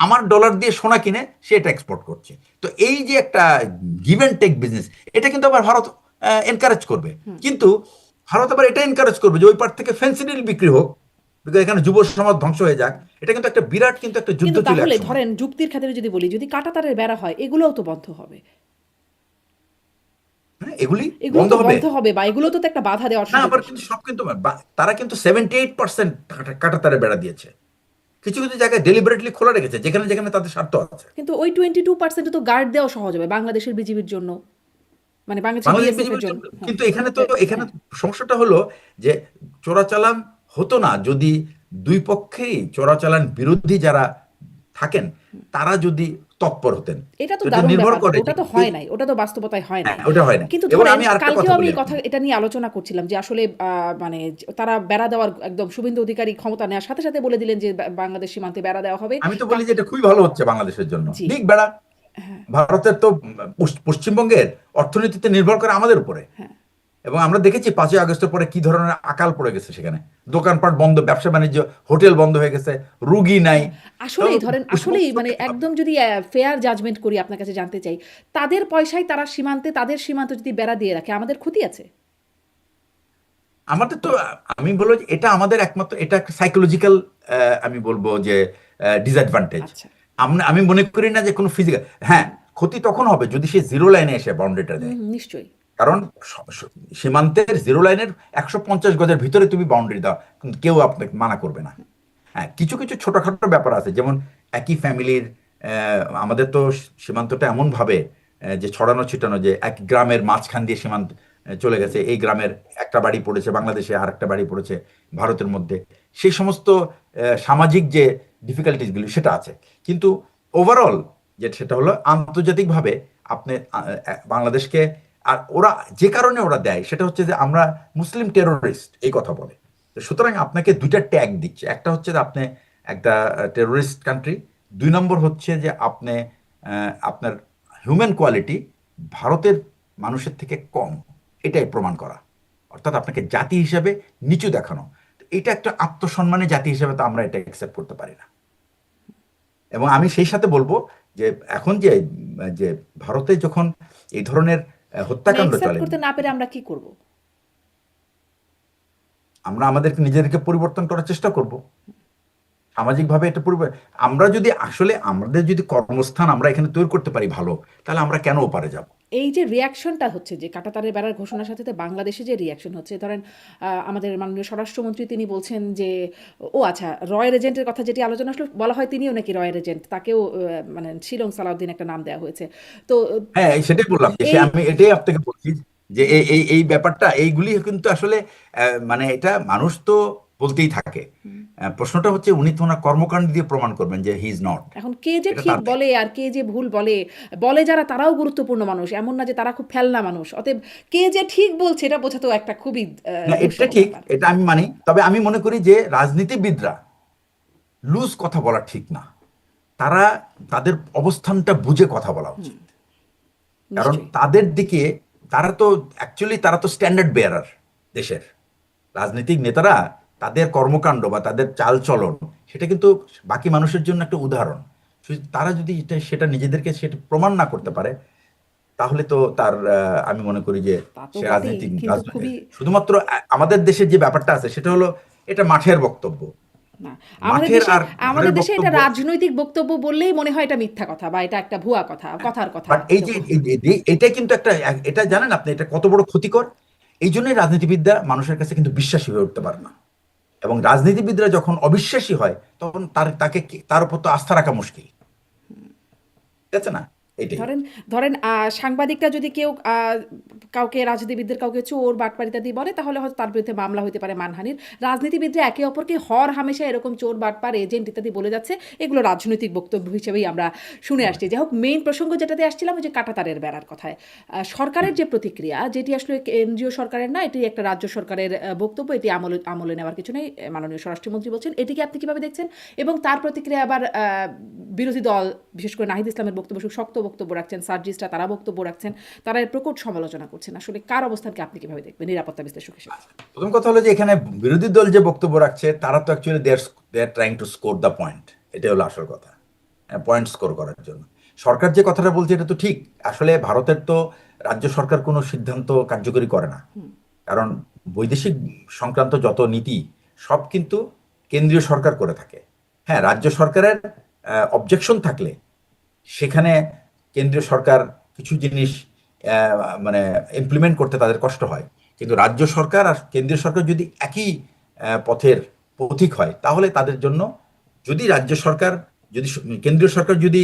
আমার ডলার দিয়ে সোনা কিনে সে এটা এক্সপোর্ট করছে। তো এই যে একটা গিভ অ্যান্ড টেক বিজনেস, এটা কিন্তু আবার ভারত এনকারেজ করবে। কিন্তু ভারত আবার এটা এনকারেজ করবে যে ওই পার থেকে ফেন্সিডিল বিক্রি হোক, বিকজ এখানে যুব সমাজ ধ্বংস হয়ে যাক। এটা কিন্তু একটা বিরাট কিন্তু একটা যুদ্ধ কিন্তু ছিল তাহলে একসময়। ধরেন যুক্তির খাতিরে যদি বলি, যদি কাঁটাতারের বেড়া হয় এগুলোও তো বন্ধ হবে, হ্যাঁ, এগুলি এগুলো বন্ধ তো হবে বন্ধ হবে, বা এগুলো তো একটা বাধা দেওয়ার না। সুযোগ আবার আসবে। কিন্তু সব কিন্তু তারা কিন্তু 78% কাঁটাতারে বেড়া দিয়েছে, কিছু কিছু জায়গায় ডেলিবারেটলি খোলা রেখেছে যেখানে যেখানে তাদের স্বার্থ আছে। কিন্তু ওই 22% তো গার্ড দেওয়া সহজ হবে বাংলাদেশের বিজিবির জন্য, মানে বাংলাদেশের বাংলাদেশ বিএসএফ এর বিজিবির জন্য। জন্য, হ্যাঁ, কিন্তু এখানে তো এখানে হ্যাঁ। সমস্যাটা হলো যে চোরাচালান হতো না যদি দুই পক্ষেই চোরাচালান বিরোধী যারা থাকেন তারা যদি তৎপর হতেন। এটা তো তো এটা দারুণ নির্ভর ব্যাপার, করে যে ওটা তো হয় নাই, ওটা তো বাস্তবতায় হয় নাই। হ্যাঁ, ওটা হয় না। কিন্তু এবার ধরেন আমি আরেকটা কথা কালকেও আমি বলি এই কথা এটা নিয়ে আলোচনা করছিলাম যে আসলে মানে তারা বেড়া দেওয়ার একদম শুভেন্দু অধিকারী ক্ষমতা নেওয়ার সাথে সাথে বলে দিলেন যে বাংলাদেশ সীমান্তে বেড়া দেওয়া হবে। আমি তো বলি যে এটা খুবই ভালো হচ্ছে বাংলাদেশের জন্য, জি। দিক বেড়া। হ্যাঁ, ভারতের তো পশ্চিমবঙ্গের অর্থনীতিতে নির্ভর করে আমাদের উপরে, হ্যাঁ। এবং আমরা দেখেছি 5ই আগস্টের পরে কি ধরনের আকাল পড়ে গেছে সেখানে, দোকানপাট বন্ধ, ব্যবসা বাণিজ্য, হোটেল বন্ধ হয়ে গেছে, রুগী নাই। হ্যাঁ, তো আসলেই ধরেন, আসলেই পশ্চিমবঙ্গ মানে থেকে একদম যদি ফেয়ার জাজমেন্ট করি, আপনার কাছে জানতে চাই, তাদের পয়সায় তারা সীমান্তে, তাদের সীমান্ত যদি বেড়া দিয়ে রাখে, আমাদের ক্ষতি আছে? আমাদের তো, আমি বলবো যে এটা আমাদের একমাত্র, এটা একটা সাইকোলজিক্যাল, আমি বলবো যে ডিসঅ্যাডভান্টেজ। আচ্ছা। আমি মনে করি না যে কোনো ফিজিক্যাল, হ্যাঁ ক্ষতি তখন হবে যদি সে জিরো লাইনে এসে বাউন্ডারিটা হুম, দেয়। হুম, নিশ্চয়ই। কারণ সীমান্তের জিরো লাইনের 150 গজের ভিতরে তুমি বাউন্ডারি দাও, কিন্তু কেউ আপনাকে মানা করবে না। হ্যাঁ, কিছু কিছু ছোটখাটো ব্যাপার আছে, যেমন একই ফ্যামিলির, আমাদের তো সীমান্তটা এমন ভাবে যে ছড়ানো ছিটানো, যে এক গ্রামের মাঝখান দিয়ে সীমান্ত চলে গেছে, এই গ্রামের একটা বাড়ি পড়েছে বাংলাদেশে, আর একটা বাড়ি পড়েছে ভারতের মধ্যে, সেই সমস্ত সামাজিক যে ডিফিকাল্টিসগুলি সেটা আছে। কিন্তু ওভারঅল যে সেটা হলো আন্তর্জাতিকভাবে আপনি বাংলাদেশকে, আর ওরা যে কারণে ওরা দেয় সেটা হচ্ছে যে আমরা মুসলিম টেরোরিস্ট এই কথা বলে। তো সুতরাং আপনাকে দুইটা ট্যাগ দিচ্ছে, একটা হচ্ছে যে আপনি একটা টেরোরিস্ট কান্ট্রি, 2 নম্বর হচ্ছে যে আপনি আপনার হিউম্যান কোয়ালিটি ভারতের মানুষের থেকে কম, এটাই প্রমাণ করা, অর্থাৎ আপনাকে জাতি হিসেবে নিচু দেখানো। তো এটা একটা আত্মসম্মানের জাতি হিসেবে তো আমরা এটা অ্যাকসেপ্ট করতে পারি না। এবং আমি সেই সাথে বলবো যে এখন যে যে ভারতে যখন এই ধরনের মানে হত্যাকাণ্ড অ্যাকসেপ্ট চলে, করতে না পেরে আমরা কি করব? আমরা আমাদেরকে নিজেদেরকে পরিবর্তন করার চেষ্টা করব সামাজিকভাবে। এটা আমরা যদি আসলে আমাদের যদি কর্মস্থান আমরা এখানে তৈরি করতে পারি ভালো, তাহলে আমরা কেন ওপারে যাব? এই যে রিয়াকশনটা হচ্ছে, যে কাঁটাতারের বেড়ার ঘোষণার সাথে সাথে বাংলাদেশে যে রিয়াকশন হচ্ছে, ধরেন আমাদের মাননীয় স্বরাষ্ট্রমন্ত্রী তিনি বলছেন যে, ও আচ্ছা, রয়্যাল এজেন্টের কথা যেটি আলোচনা আসলে বলা হয়, তিনিও নাকি রয়্যাল এজেন্ট, তাকেও মানে শিলং সালাউদ্দিন একটা নাম দেওয়া হয়েছে। তো হ্যাঁ, সেটাই বললাম যে এই আমি এটাই আপনাকে বলছি যে এই এই এই ব্যাপারটা, এইগুলি কিন্তু আসলে মানে এটা মানুষ তো বলতেই থাকে। প্রশ্নটা হচ্ছে উনি তো ওনার কর্মকাণ্ড দিয়ে প্রমাণ করবেন যে হি ইজ নট। এখন কে যে এটা ঠিক তার দায়িত্ব। বলে আর কে যে ভুল বলে, বলে যারা তারাও গুরুত্বপূর্ণ মানুষ, এমন না যে তারা খুব ফেলনা মানুষ। অতএব কে যে ঠিক বলছে এটা বোঝা তো একটা খুবই না, এটা দুঃসহ ঠিক, ব্যাপার। এটা আমি মানি। তবে আমি মনে করি যে রাজনীতিবিদরা লুজ কথা বলা ঠিক না, তারা তাদের অবস্থানটা বুঝে কথা বলা উচিত। কারণ নিশ্চয়ই। তাদের দিকে, তারা তো অ্যাকচুয়ালি তারা তো স্ট্যান্ডার্ড বেয়ারার দেশের রাজনৈতিক নেতারা, তাদের কর্মকাণ্ড বা তাদের চালচলন সেটা কিন্তু বাকি মানুষের জন্য একটা উদাহরণ। তারা যদি সেটা নিজেদেরকে সেটা প্রমাণ না করতে পারে, তাহলে তো তার আমি মনে করি যে তা তো সে বটেই, কিন্তু খুবই শুধুমাত্র আমাদের দেশের যে ব্যাপারটা আছে সেটা হলো এটা মাঠের বক্তব্য, না, আমাদের মাঠের দেশে, আর আমাদের ঘরের দেশে এটা বক্তব্য। রাজনৈতিক বক্তব্য বললেই মনে হয় এটা মিথ্যা কথা, বা এটা একটা ভুয়া কথা, কথার কথা বাট এই যে এরকম। এটা কিন্তু একটা, এটা জানেন আপনি এটা কত বড় ক্ষতিকর। এই জন্যই রাজনীতিবিদরা মানুষের কাছে কিন্তু বিশ্বাসী হয়ে উঠতে পারে না, এবং রাজনীতিবিদরা যখন অবিশ্বাসী হয় তখন তার উপর তো আস্থা রাখা মুশকিল, ঠিক আছে না? এটাই। ধরেন ধরেন সাংবাদিকরা যদি কেউ কাউকে রাজনীতিবিদদের কাউকে চোর বাটপার ইত্যাদি বলে তাহলে হয়তো তার বিরুদ্ধে মামলা হতে পারে মানহানির। রাজনীতিবিদরা একে অপরকে হর হামেশা এরকম চোর বাটপার এজেন্ট ইত্যাদি বলে যাচ্ছে, এগুলো রাজনৈতিক বক্তব্য হিসেবেই আমরা শুনে আসছি। যাই হোক, মেইন প্রসঙ্গ যেটাতে আসছিলাম ওই যে কাঁটাতারের বেড়ার কথায়, সরকারের যে প্রতিক্রিয়া, যেটি আসলে কেন্দ্রীয় সরকারের না, এটি একটা রাজ্য সরকারের বক্তব্য, এটি আমলে নেওয়ার কিছু নেই, মাননীয় স্বরাষ্ট্রমন্ত্রী বলছেন, এটিকে আপনি কিভাবে দেখছেন? এবং তার প্রতিক্রিয়া আবার বিরোধী দল, বিশেষ করে নাহিদ ইসলামের বক্তব্য, শক্ত বক্তব্য রাখছেন, সার্জিসরা তারা বক্তব্য রাখছেন, তারা এর প্রকট সমালোচনা করছেন। আসলে কার অবস্থানকে আপনি কিভাবে দেখবেন নিরাপত্তা বিশ্লেষক হিসেবে? প্রথম কথা হলো যে এখানে বিরোধী দল যে বক্তব্য রাখছে তারা তো actually they are trying to score the point, এটাই হলো আসল কথা, পয়েন্ট স্কোর করার জন্য। সরকার যে কথাটা বলছে এটা তো ঠিক। আসলে ভারতের তো রাজ্য সরকার কোনো সিদ্ধান্ত কার্যকরী করে না, কারণ বৈদেশিক সংক্রান্ত যত নীতি সব কিন্তু কেন্দ্রীয় সরকার করে থাকে। হ্যাঁ, রাজ্য সরকারের অবজেকশন থাকলে সেখানে কেন্দ্রীয় সরকার কিছু জিনিস মানে ইমপ্লিমেন্ট করতে তাদের কষ্ট হয়, কিন্তু রাজ্য সরকার আর কেন্দ্রীয় সরকার যদি একই পথের পথিক হয় তাহলে তাদের জন্য, যদি রাজ্য সরকার, যদি কেন্দ্রীয় সরকার যদি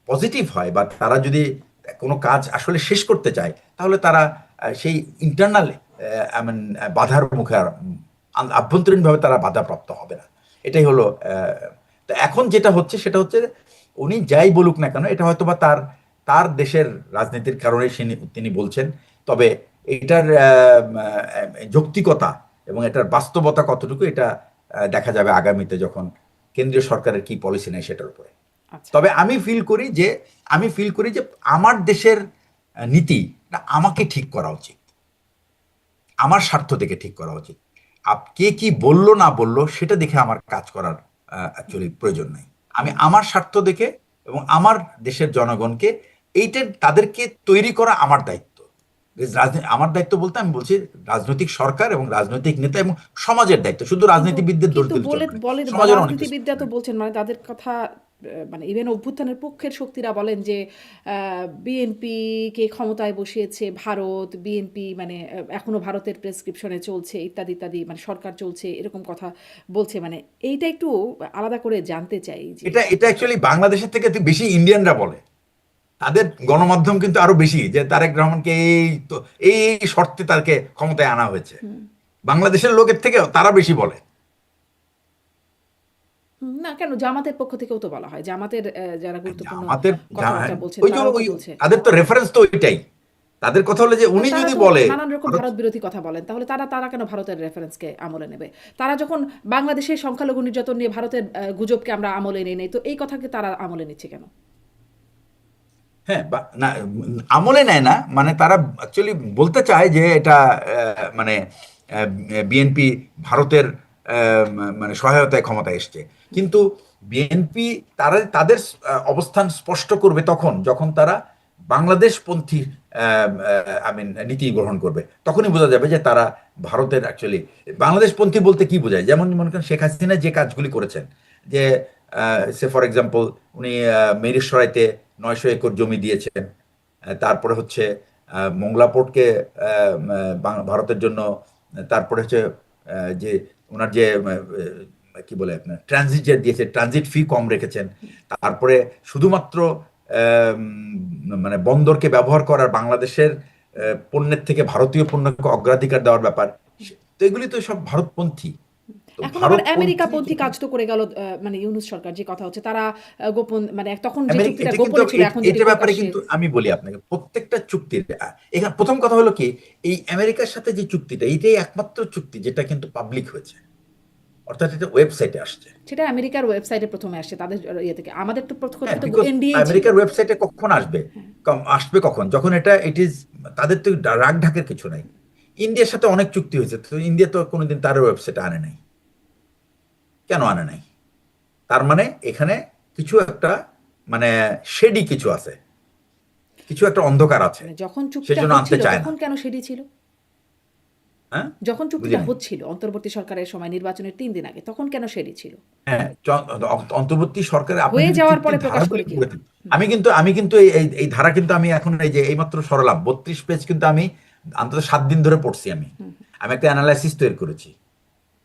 পজিটিভ হয় বা তারা যদি কোনো কাজ আসলে শেষ করতে চায় তাহলে তারা সেই ইন্টারনাল বাধার মুখে আর আভ্যন্তরীণভাবে তারা বাধাপ্রাপ্ত হবে না। এটাই হলো তো এখন যেটা হচ্ছে সেটা হচ্ছে উনি যাই বলুক না কেন এটা হয়তো বা তার তার দেশের রাজনীতির কারণে তিনি বলছেন, তবে এটার যৌক্তিকতা এবং এটার বাস্তবতা কতটুকু এটা দেখা যাবে আগামীতে যখন কেন্দ্রীয় সরকারের কি পলিসি নেয় সেটার উপরে। আচ্ছা। তবে আমি ফিল করি যে আমার দেশের নীতি আমাকে ঠিক করা উচিত, আমার স্বার্থ থেকে ঠিক করা উচিত। কে কি বললো না বললো সেটা দেখে আমার কাজ করার অ্যাকচুয়ালি প্রয়োজন নাই। আমি আমার স্বার্থ দেখে এবং আমার দেশের জনগণকে এইটা তাদেরকে তৈরি করা আমার দায়িত্ব। আমার দায়িত্ব বলতে আমি বলছি রাজনৈতিক সরকার এবং রাজনৈতিক নেতা এবং সমাজের দায়িত্ব। শুধু রাজনীতিবিদদের দোষ কিন্তু দিলে বলে চলবে না, বলে সমাজের অনেক কিছু। রাজনীতিবিদরা তো বলছেন, মানে তাদের কথা, মানে ইভেন অভ্যুত্থানের পক্ষের শক্তিরা বলেন যে বিএনপিকে ক্ষমতায় বসিয়েছে ভারত, বিএনপি মানে এখনো ভারতের প্রেসক্রিপশনে চলছে ইত্যাদি ইত্যাদি, মানে সরকার চলছে এরকম কথা বলছে। মানে এইটা একটু আলাদা করে জানতে চাই যে এটা অ্যাকচুয়ালি বাংলাদেশের থেকে বেশি ইন্ডিয়ানরা বলে, তাদের গণমাধ্যম কিন্তু আরো বেশি, যে তারেক রহমানকে এই শর্তে তাকে ক্ষমতায় আনা হয়েছে। বাংলাদেশের লোকের থেকে তারা বেশি বলে। না কেন, জামাতের পক্ষ থেকেও তো বলা হয়, জামাতের যারা গুরুত্বপূর্ণ আমাদের কথাবার্তা বলছেন ওই যে তারাও তো বলছে। তাদের তো রেফারেন্স তো ওইটাই। তাদের কথা হলো যে উনি তারা যদি তো বলে নানান রকম ভারত বিরোধী কথা বলেন, তাহলে তারা তারা কেন ভারতের রেফারেন্সকে আমলে নেবে? তারা যখন বাংলাদেশের সংখ্যালঘু নির্যাতন নিয়ে ভারতের গুজবকে আমরা আমলে নিয়ে নেই, তো এই কথাকে তারা আমলে নিচ্ছে কেন? হ্যাঁ না, আমলে নেয় না, মানে তারা অ্যাকচুয়ালি বলতে চায় যে এটা মানে বিএনপি ভারতের মানে সহায়তায় ক্ষমতায় এসছে, কিন্তু বিএনপি তাদের অবস্থান স্পষ্ট করবে তখন যখন তারা বাংলাদেশপন্থী নীতি গ্রহণ করবে, তখনই বোঝা যাবে যে তারা ভারতের অ্যাকচুয়ালি বাংলাদেশপন্থী বলতে কি বোঝায়। যেমন মনে করেন শেখ হাসিনা যে কাজগুলি করেছেন, যে সে ফর এক্সাম্পল উনি মিরসরাইতে 900 একর জমি দিয়েছেন, তারপরে হচ্ছে মোংলা পোর্টকে ভারতের জন্য, তারপরে হচ্ছে যে ওনার যে কি বলে আপনার ট্রানজিট যে দিয়েছে, ট্রানজিট ফি কম রেখেছেন, তারপরে শুধুমাত্র মানে বন্দরকে ব্যবহার করার বাংলাদেশের পণ্যের থেকে ভারতীয় পণ্যকে অগ্রাধিকার দেওয়ার ব্যাপার, তো এগুলি তো সব ভারতপন্থী। তো এখন আবার ভারতপন্থী আমেরিকাপন্থী কাজ তো করে গেল, মানে ইউনূস সরকার, যে কথা হচ্ছে তারা গোপন, মানে তখন যে চুক্তিটা এটা কিন্তু গোপনে ছিল এখন যদি এটার ব্যাপারে প্রকাশ্যে। কিন্তু আমি বলি আপনাকে, প্রত্যেকটা চুক্তির এখানে প্রথম কথা হলো কি, এই আমেরিকার সাথে যে চুক্তিটা এইটাই একমাত্র চুক্তি যেটা কিন্তু পাবলিক হয়েছে, অর্থাৎ এটা ওয়েবসাইটে আসছে। সেটা আমেরিকার ওয়েবসাইটে প্রথমে আসছে তাদের ইয়ে থেকে, আমাদের তো হ্যাঁ, প্রথম বিকজ এনডিএ ছিল। আমেরিকার ওয়েবসাইটে কখন আসবে, আসবে কখন, যখন এটা ইট ইজ, তাদের তো রাগ ঢাকের কিছু নাই। ইন্ডিয়ার সাথে অনেক চুক্তি হয়েছে, তো ইন্ডিয়া তো কোনোদিন তার ওয়েবসাইটে আনে নাই। কেন আনে নাই? তার মানে এখানে কিছু একটা মানে শেডি কিছু আছে, কিছু একটা অন্ধকার আছে, মানে যখন চুক্তিটা সেজন্য আনতে হচ্ছিল চায় না। তখন কেন সেটি ছিল? হ্যাঁ, যখন বুঝি চুক্তিটা নাই। হচ্ছিল অন্তর্বর্তী সরকারের সময়, নির্বাচনের 3 দিন আগে, তখন কেন সেটি ছিল? হ্যাঁ, অন্তর্বর্তী সরকারে আপনি হয়ে যদি যাওয়ার পরে চুক্তির প্রকাশ ধারাগুলি করে কি পড়ে হবে? থাকেন, আমি কিন্তু এই ধারা কিন্তু আমি এখন এই যে এইমাত্র সরলাম 32 পেজ কিন্তু আমি অন্তত 7 দিন ধরে পড়ছি। আমি একটা অ্যানালাইসিস তৈরি করেছি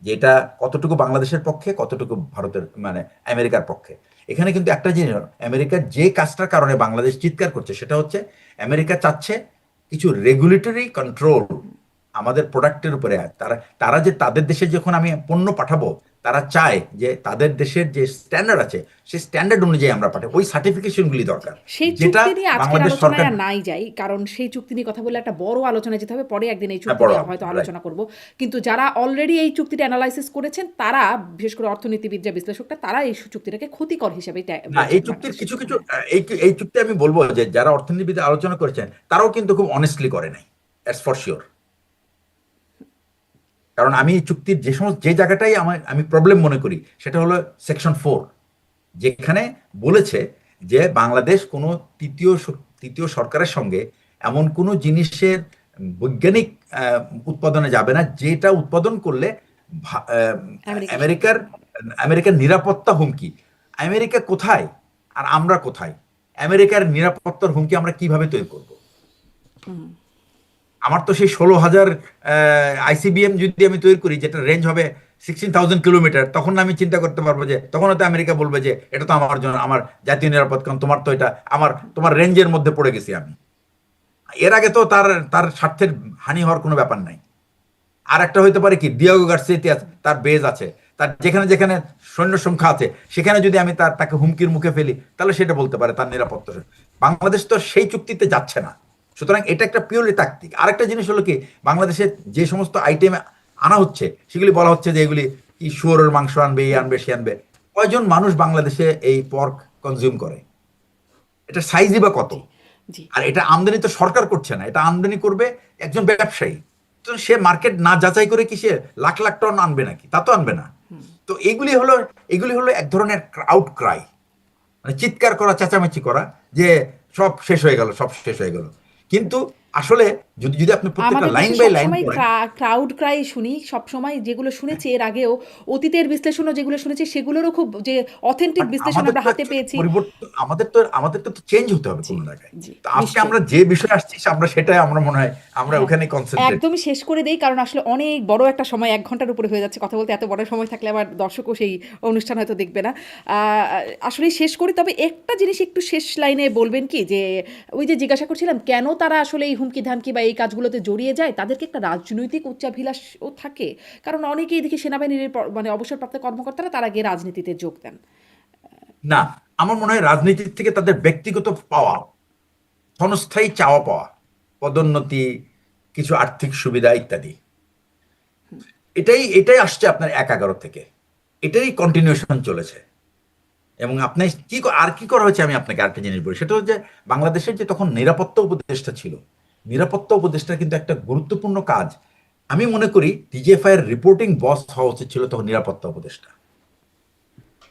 যে এটা কতটুকু বাংলাদেশের পক্ষে, কতটুকু ভারতের মানে আমেরিকার পক্ষে। এখানে কিন্তু একটা জিনিস, আমেরিকার যে কাজটার কারণে বাংলাদেশ চিৎকার করছে সেটা হচ্ছে আমেরিকা চাচ্ছে কিছু রেগুলেটরি কন্ট্রোল আমাদের প্রোডাক্টের উপরে। তারা তারা যে তাদের দেশে যখন আমি পণ্য পাঠাবো, তারা চায় যে তাদের দেশের যে স্ট্যান্ডার্ড আছে সেই স্ট্যান্ডার্ড অনুযায়ী আমরা পাঠাবো, ওই সার্টিফিকেশনগুলি দরকার, সেই যেটা চুক্তি নিয়ে আজকের বাংলাদেশ আলোচনায় সরকার। আর নাই যাই, কারণ সেই চুক্তি নিয়ে কথা বললে একটা বড় আলোচনায় যেতে হবে, পরে একদিন এই হ্যাঁ, চুক্তি বড় নিয়ে হয়তো আলোচনা, রাইট। আলোচনা করব। কিন্তু যারা অলরেডি এই চুক্তিটা অ্যানালাইসিস করেছেন, তারা বিশেষ করে অর্থনীতিবিদরা, বিশ্লেষকরা, তারা এই চুক্তিটাকে ক্ষতিকর হিসেবে না, এই বলছেন চুক্তির বাংলাদেশের কিছু জন্য। কিছু হ্যাঁ, এই চুক্তি আমি বলবো যে যারা অর্থনীতিবিদ আলোচনা করেছেন তারাও কিন্তু খুব অনেস্টলি করে নাই, দ্যাটস ফর শিওর। কারণ আমি এই চুক্তির যে জায়গাটাই আমি প্রবলেম মনে করি সেটা হলো সেকশন 4, যেখানে বলেছে যে বাংলাদেশ কোনো তৃতীয় সরকারের সঙ্গে এমন কোনো জিনিসের বৈজ্ঞানিক উৎপাদনে যাবে না যেটা উৎপাদন করলে ভা- আহ, আমেরিকার সাথে। আমেরিকার আমেরিকার নিরাপত্তা হুমকি। আমেরিকা কোথায় আর আমরা কোথায়? আমেরিকার নিরাপত্তার হুমকি আমরা কিভাবে তৈরি করব? আমার তো সেই 16,000 আইসিবিএম যদি আমি তৈরি করি, যেটা রেঞ্জ হবে 16,000 কিলোমিটার, তখন আমি চিন্তা করতে পারবো যে তখন হয়তো আমেরিকা বলবে যে এটা তো আমার জন্য, আমার জাতীয় নিরাপদ, কারণ তোমার তো এটা তোমার রেঞ্জের মধ্যে পড়ে গেছি আমি। এর আগে তো তার তার স্বার্থের হানি হওয়ার কোনো ব্যাপার নাই। আর একটা হইতে পারে কি, ডিয়েগো গার্সিয়া তার বেজ আছে, তার যেখানে যেখানে সৈন্য সংখ্যা আছে সেখানে যদি আমি তাকে হুমকির মুখে ফেলি, তাহলে সেটা বলতে পারে তার নিরাপত্তা। বাংলাদেশ তো সেই চুক্তিতে যাচ্ছে না, সুতরাং এটা একটা পিওরলি তাত্ত্বিক। আরেকটা জিনিস হলো কি, বাংলাদেশের যে সমস্ত আইটেম আনা হচ্ছে সেগুলি বলা হচ্ছে যে এগুলি কি শুয়োরের মাংস আনবে, এই আনবে, সে আনবে। কয়জন মানুষ বাংলাদেশে এই পর্ক কনজিউম করে? এটা সাইজই বা কত? জি, জি। আর এটা আমদানি তো সরকার করছে না, এটা আমদানি করবে একজন ব্যবসায়ী। তো সে মার্কেট না যাচাই করে কি সে লাখ লাখ টন আনবে নাকি? তা তো আনবে না। তো এগুলি হলো এক ধরনের ক্রাউড ক্রাই, মানে চিৎকার করা, চেঁচামেচি করা যে সব শেষ হয়ে গেল, সব শেষ হয়ে গেল। কিন্তু আসলে যদি যদি আপনি প্রত্যেকটা আমাদের লাইন দেশে বাই লাইন সবসময় পড়েন। ক্রাউড ক্রাই শুনি, সবসময় যেগুলো শুনেছি এর আগেও, অতীতের বিশ্লেষণও যেগুলো শুনেছি সেগুলোরও খুব যে অথেন্টিক বাট বিশ্লেষণ আমাদের আমরা তো হাতে অ্যাকচুয়ালি পেয়েছি। পরিবর্তন, আমাদেরকে তো চেঞ্জ হতে হবে জি, কোনো জায়গায়। জি, তো আজকে নিশ্চয়ই। আমরা যে বিষয়ে আসছি আমরা সেটাই, আমরা মনে হয় আমরা হ্যাঁ, ওখানে কনসেন্ট্রেট। একদমই শেষ করে দেই, কারণ আসলে অনেক বড় একটা সময়, ১ ঘন্টার উপরে হয়ে যাচ্ছে কথা বলতে। এত বড় সময় থাকলে আবার দর্শকও সেই অনুষ্ঠান হয়তো দেখবে না। আসলেই শেষ করি, তবে একটা জিনিস একটু শেষ লাইনে বলবেন কি, যে ওই যে জিজ্ঞাসা করছিলাম কেন তারা আসলে এই হুমকি-ধামকি বা এই কাজগুলোতে জড়িয়ে যায়, তাদেরকে একটা রাজনৈতিক উচ্চাভিলাষও থাকে। কারণ অনেকেই দেখি সেনাবাহিনীর মানে অবসরপ্রাপ্ত কর্মকর্তারা তারা গিয়ে রাজনীতিতে যোগ দেন। না, আমার মনে হয় রাজনীতির থেকে তাদের ব্যক্তিগত পাওয়া, ক্ষণস্থায়ী চাওয়া পাওয়া, পদোন্নতি, কিছু আর্থিক সুবিধা ইত্যাদি, এটাই আসছে আপনার 11 থেকে, এটাই কন্টিনিউশন চলেছে। এবং আপনি আর কি করা হয়েছে, আমি আপনাকে আরেকটা জিনিস বলি, সেটা হচ্ছে বাংলাদেশের যে তখন নিরাপত্তা উপদেষ্টা ছিল, নিরাপত্তা উপদেষ্টার কিন্তু একটা গুরুত্বপূর্ণ কাজ, আমি মনে করি ডিজিএফআই এর রিপোর্টিং বস হওয়া উচিত ছিল তখন নিরাপত্তা উপদেষ্টা,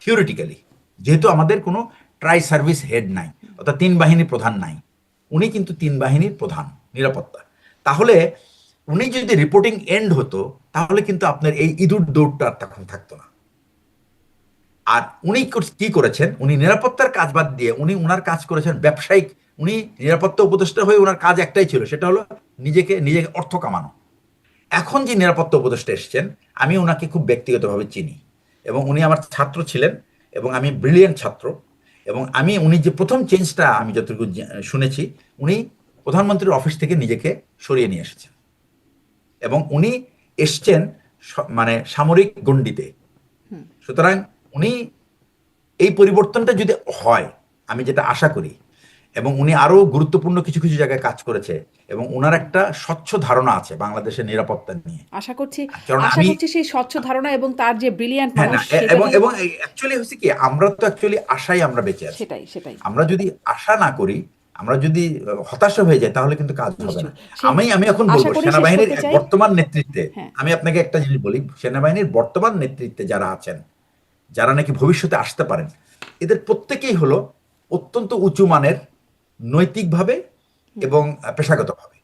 থিওরিটিক্যালি। যেহেতু আমাদের কোনো ট্রাই সার্ভিস হেড নাই, অর্থাৎ 3 বাহিনী প্রধান নাই, উনি কিন্তু 3 বাহিনীর প্রধান নিরাপত্তা। তাহলে উনি যদি রিপোর্টিং এন্ড হতো, তাহলে কিন্তু আপনার এই ইঁদুর দৌড়টা আর তখন থাকতো না। আর উনি কি করেছেন, উনি নিরাপত্তার কাজ বাদ দিয়ে উনার কাজ করেছেন ব্যবসায়িক। উনি নিরাপত্তা উপদেষ্টা হয়ে ওনার কাজ একটাই ছিল, সেটা হলো নিজেকে অর্থ কামানো। এখন যে নিরাপত্তা উপদেষ্টা এসেছেন, আমি ওনাকে খুব ব্যক্তিগতভাবে চিনি এবং উনি আমার ছাত্র ছিলেন এবং আমি ব্রিলিয়েন্ট ছাত্র। এবং উনি যে প্রথম চেঞ্জটা আমি যতটুকু শুনেছি, উনি প্রধানমন্ত্রীর অফিস থেকে নিজেকে সরিয়ে নিয়ে এসেছেন এবং উনি এসছেন মানে সামরিক গণ্ডিতে। সুতরাং উনি এই পরিবর্তনটা যদি হয়, আমি যেটা আশা করি, এবং উনি আরো গুরুত্বপূর্ণ কিছু কিছু জায়গায় কাজ করেছে এবং ওনার একটা স্বচ্ছ ধারণা আছে বাংলাদেশের নিরাপত্তা নিয়ে। আশা করছি, কারণ আশা করছি সেই স্বচ্ছ ধারণা এবং তার যে ব্রিলিয়ান্ট হ্যাঁ, মানুষ না, সেটা এবং দিয়ে। এবং অ্যাকচুয়ালি হচ্ছে কি, আমরা তো অ্যাকচুয়ালি আশায় আমরা বেঁচে আছি। সেটাই, সেটাই। আমরা যদি আশা না করি, আমরা যদি হতাশা হয়ে যাই, তাহলে কিন্তু কাজ হবে না। নিশ্চয়ই। সেই আমি এখন আশা বলবো করেই শেষ সেনাবাহিনীর করতে চাই। বর্তমান নেতৃত্বে, হ্যাঁ, আমি আপনাকে একটা জিনিস বলি, সেনাবাহিনীর বর্তমান নেতৃত্বে যারা আছেন, যারা নাকি ভবিষ্যতে আসতে পারেন, এদের প্রত্যেকেই হলো অত্যন্ত উঁচু মানের নৈতিকভাবে এবং পেশাগতভাবে।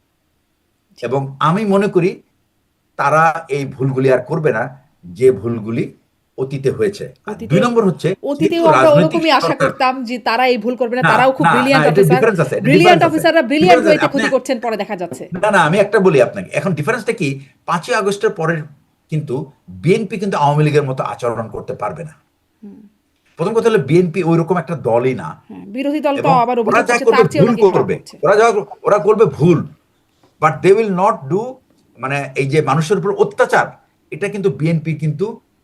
এবং আমি মনে করি তারা এই ভুলগুলি আর করবে না, যে ভুলগুলি অতীতে হয়েছে। আর অতীতে 2 নম্বর হচ্ছে, অতীতেও যেহেতু আমরা রাজনৈতিক ওরকমই আশা সরকার। করতাম যে তারা এই ভুল করবে না। না, তারাও খুব না, না, ব্রিলিয়ান্ট এটা অফিসার। ডিফারেন্স আছে, এটা ব্রিলিয়ান্ট ডিফারেন্স আছে, অফিসাররা ব্রিলিয়ান্ট ডিফারেন্স আছে। ওয়েতে আপনি ক্ষতি করছেন পরে দেখা যাচ্ছে। না, না, আমি একটা বলি আপনাকে, এখন ডিফারেন্সটা কি, 5ই আগস্টের পরের কিন্তু বিএনপি কিন্তু আওয়ামী লীগের মতো আচরণ করতে পারবে না। প্রথম কথা হলো বিএনপি ওইরকম একটা দলই না, হ্যাঁ, বিরোধী দল তো এবং আবার ওরা অভিযোগ যা করছে করবে তার চেয়েও ভুল নাকি খারাপ করবে, করছে। ওরা করবে ভুল, but they will not do, মানে এই যে মানুষের উপর অত্যাচার, এটা কিন্তু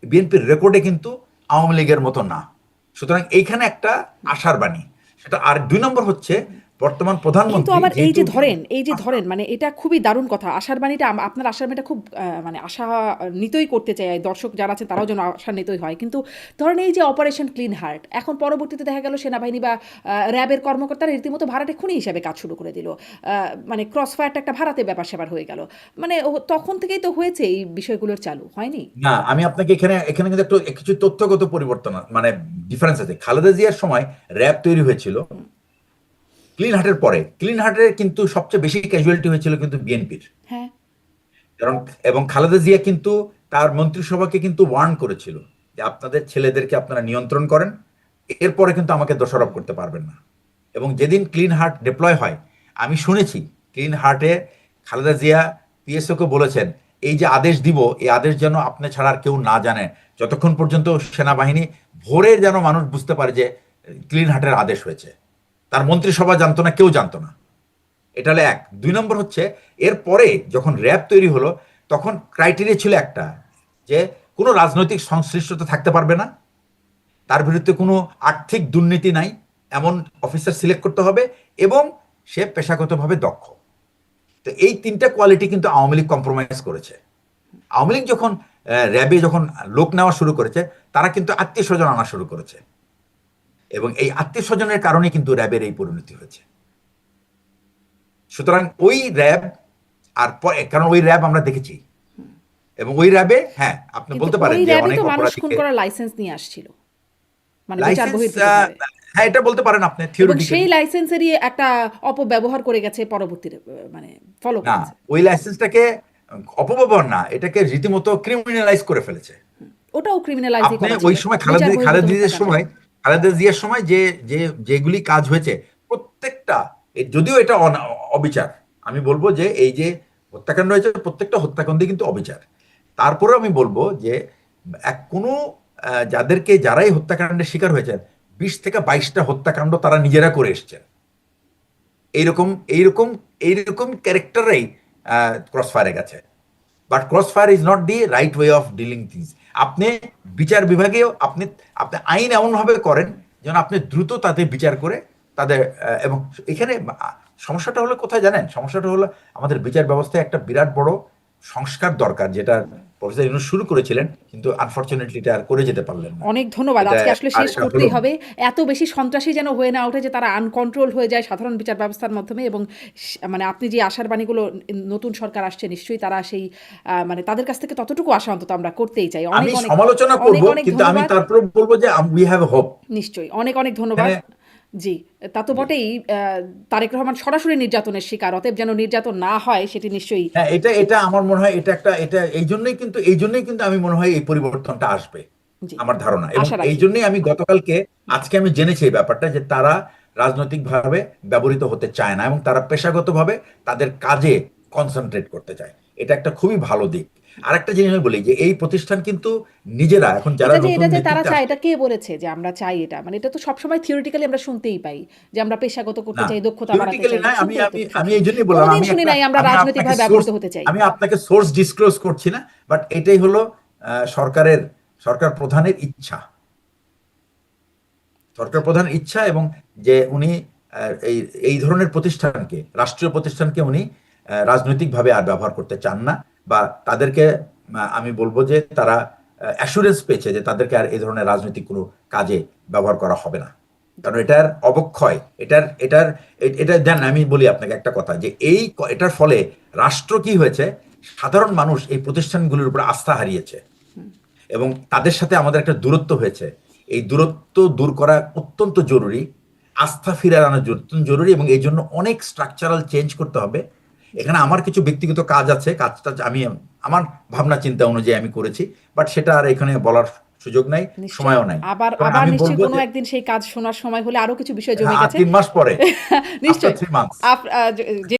বিএনপির রেকর্ডে কিন্তু আওয়ামী লীগের মতো না। সুতরাং এইখানে একটা আশার বাণী সেটা। আর 2 নম্বর হচ্ছে বর্তমান কিন্তু প্রধানমন্ত্রী আবার যেহেতু এই যে ধরেন মানে এটা খুবই দারুণ কথা, আশার বাণীটা আপনার আশার বাণীটা খুব মানে আশা নিতই করতে চাই, দর্শক যারা আছেন তারাও যেন আশান্বিতই হয়। কিন্তু ধরেন এই যে অপারেশন ক্লিন হার্ট, এখন পরবর্তীতে দেখা গেল সেনাবাহিনী বা র্যাবের কর্মকর্তারা রীতিমতো ভাড়াটে খুনি হিসাবে কাজ শুরু করে দিল। মানে ক্রস ফায়ারটা একটা ভাড়াতে ব্যাপার স্যাপার হয়ে গেল। মানে তখন থেকেই তো হয়েছে এই বিষয়গুলোর চালু, হয়নি? না, আমি আপনাকে এখানে এখানে কিন্তু একটু কিছু তথ্যগত পরিবর্তন মানে ডিফারেন্স আছে। খালেদা জিয়ার সময় র্যাব তৈরি হয়েছিল, ক্লিন হার্টের পরে ক্লিন হার্টের কিন্তু সবচেয়ে বেশি ক্যাজুয়ালিটি হয়েছিল কিন্তু বিএনপির। হ্যাঁ, কারণ এবং খালেদা জিয়া কিন্তু তার মন্ত্রিসভাকে কিন্তু ওয়ার্ন করেছিল যে আপনাদের ছেলেদেরকে আপনারা নিয়ন্ত্রণ করেন, এরপরে কিন্তু আমাকে দোষারোপ করতে পারবেন না। এবং যেদিন ক্লিন হার্ট ডিপ্লয় হয়, আমি শুনেছি ক্লিন হার্টে খালেদা জিয়া পিএসওকে বলেছেন এই যে আদেশ দিব, এই আদেশ যেন আপনি ছাড়া আর কেউ না জানে, যতক্ষণ পর্যন্ত সেনাবাহিনী ভোরে যেন মানুষ বুঝতে পারে যে ক্লিন হার্টের আদেশ হয়েছে। তার মন্ত্রিসভা জানতো না, কেউ জানতো না। এটা হলো এক। 2 নম্বর হচ্ছে এরপরে যখন র্যাব তৈরি হলো তখন ক্রাইটেরিয়া ছিল একটা, যে কোনো রাজনৈতিক সংশ্লিষ্টতা থাকতে পারবে না, তার বিরুদ্ধে কোনো আর্থিক দুর্নীতি নাই এমন অফিসার সিলেক্ট করতে হবে, এবং সে পেশাগতভাবে দক্ষ। তো এই 3টা কোয়ালিটি কিন্তু আওয়ামী লীগ কম্প্রোমাইজ করেছে। আওয়ামী লীগ যখন র্যাবে যখন লোক নেওয়া শুরু করেছে, তারা কিন্তু আত্মীয় স্বজন আনা শুরু করেছে, এবং এই আত্মীয় স্বজনের কারণে কিন্তু র্যাবের এই পরিণতি হয়েছে। সুতরাং ওই র্যাব আর কারণ ওই র্যাব আমরা দেখেছি, এবং ওই র্যাবে হ্যাঁ আপনি কিন্তু বলতে পারেন ওই যে র্যাবে অনেক তো মানুষ খুন অপরাধীকে করার লাইসেন্স নিয়ে আসছিল, মানে বিচার লাইসেন্স, বহির্ভূতভাবে। হ্যাঁ এটা বলতে পারেন আপনি এবং সেই থিওরিটিক্যালি। লাইসেন্সেরই একটা অপব্যবহার করে গেছে পরবর্তীতে, মানে ফলো না, করেছে। ওই লাইসেন্সটাকে অপব্যবহার না, এটাকে রীতিমতো ক্রিমিনালাইজ করে ফেলেছে। ওটাও ক্রিমিনালাইজই আপনি করা ওই ছিল, সময় বিচার বহির্ভূত খালেদা জিয়ার হত্যাকাণ্ড। সময় যে যে যেগুলি কাজ হয়েছে প্রত্যেকটা, যদিও এটা অবিচার, আমি বলবো যে এই যে হত্যাকাণ্ড হয়েছে প্রত্যেকটা হত্যাকাণ্ডই কিন্তু অবিচার। তারপরেও আমি বলবো যে কোনো যারাই হত্যাকাণ্ডের শিকার হয়েছেন, 20 থেকে 22টা হত্যাকাণ্ড তারা নিজেরা করে এসছেন। এইরকম এইরকম এইরকম ক্যারেক্টাররাই ক্রস ফায়ারে গেছে। But cross fire is not the right way of dealing things. আপনি বিচার বিভাগেও আপনি আপনি আইন এমনভাবে করেন যেন আপনি দ্রুত তাদের বিচার করে তাদের এবং এখানে সমস্যাটা হলো কোথায় জানেন? সমস্যাটা হলো আমাদের বিচার ব্যবস্থায় একটা বিরাট বড় সংস্কার দরকার, যেটা প্রফেসর ইউনূস শুরু করেছিলেন, কিন্তু আনফরচুনেটলি এটা আর করে যেতে পারলেন না। অনেক ধন্যবাদ। এটা আজকে আসলে আর শেষ এটা হলো করতেই না। হবে। এত বেশি সন্ত্রাসী যেন হয়ে না ওঠে যে তারা আনকন্ট্রোল হয়ে যায় সাধারণ বিচার ব্যবস্থার মাধ্যমে। এবং মানে আপনি যে আশার বাণীগুলো, নতুন সরকার আসছে নিশ্চয়ই তারা সেই মানে তাদের কাছ থেকে ততটুকু আশা অন্তত আমরা করতেই চাই। আমি অনেক অনেক সমালোচনা করব, অনেক কিন্তু আমি ধন্যবাদ। তারপরে বলবো যে উই হ্যাভ হোপ। নিশ্চয়ই অনেক অনেক ধন্যবাদ। জি, তা তো বটেই। তারেক রহমান সরাসরি নির্যাতনের শিকার, অতএব যেন নির্যাতন না হয় সেটি নিশ্চয়ই। হ্যাঁ, এটা এটা আমার মনে হয় এটা এই জন্যই কিন্তু আমি মনে হয় এই পরিবর্তনটা আসবে, জি, আমার ধারণা। এবং আশা এই রাখি। জন্যই আমি আজকে আমি জেনেছি এই ব্যাপারটা, যে তারা রাজনৈতিকভাবে ব্যবহৃত হতে চায় না, এবং তারা পেশাগতভাবে তাদের কাজে কনসেন্ট্রেট করতে চায়। এটা একটা খুবই ভালো দিক। আরেকটা জিনিস আমি বলি যে এই প্রতিষ্ঠান কিন্তু নিজেরা এখন যারা নতুন এটা যে তারা নেতৃত্বে চায়, আসছে, এটা কে বলেছে যে আমরা চাই এটা? মানে এটা তো সবসময় থিওরিটিক্যালি আমরা শুনতেই পাই যে আমরা পেশাগত করতে না চাই, দক্ষতা বাড়াতে থিওরিটিক্যালি চাই, নয়, আমি শুনতেই তো আমি আমি সবসময়। এই জন্যই বললাম, কোনোদিন শুনি নাই আমরা রাজনৈতিকভাবে ব্যবহৃত হতে চাই। আমি আপনাকে সোর্স ডিসক্লোজ করছি না, বাট এটাই হলো সরকার প্রধানের ইচ্ছা। সরকার প্রধানের ইচ্ছা, এবং যে উনি এই এই ধরনের প্রতিষ্ঠানকে, রাষ্ট্রীয় প্রতিষ্ঠানকে উনি রাজনৈতিকভাবে আর ব্যবহার করতে চান না, বা তাদেরকে আমি বলবো যে তারা অ্যাসুরেন্স পেয়েছে যে তাদেরকে আর এই ধরনের রাজনৈতিক কোনো কাজে ব্যবহার করা হবে না। কারণ এটার অবক্ষয়, এটা দেন। আমি বলি আপনাকে একটা কথা, যে এটার ফলে রাষ্ট্র কি হয়েছে, সাধারণ মানুষ এই প্রতিষ্ঠানগুলির উপর আস্থা হারিয়েছে, এবং তাদের সাথে আমাদের একটা দূরত্ব হয়েছে। এই দূরত্ব দূর করা অত্যন্ত জরুরি, আস্থা ফিরিয়ে আনা অত্যন্ত জরুরি, এবং এই জন্য অনেক স্ট্রাকচারাল চেঞ্জ করতে হবে। এখানে আমার কিছু ব্যক্তিগত কাজ আছে, কাজটা আমি আমার ভাবনা চিন্তা অনুযায়ী আমি করেছি, বাট সেটা আর এখানে বলার সুযোগ নাই, নিশ্চয়ই সময়ও নাই। আবার কারণ আবার আমি নিশ্চয়ই বলবো কোনো যে একদিন সেই কাজ শোনার সময় হলে আরো কিছু বিষয় জমে হ্যাঁ, গেছে। 3 মাস পরে, আফটার নিশ্চয়ই 3 মান্থস। যে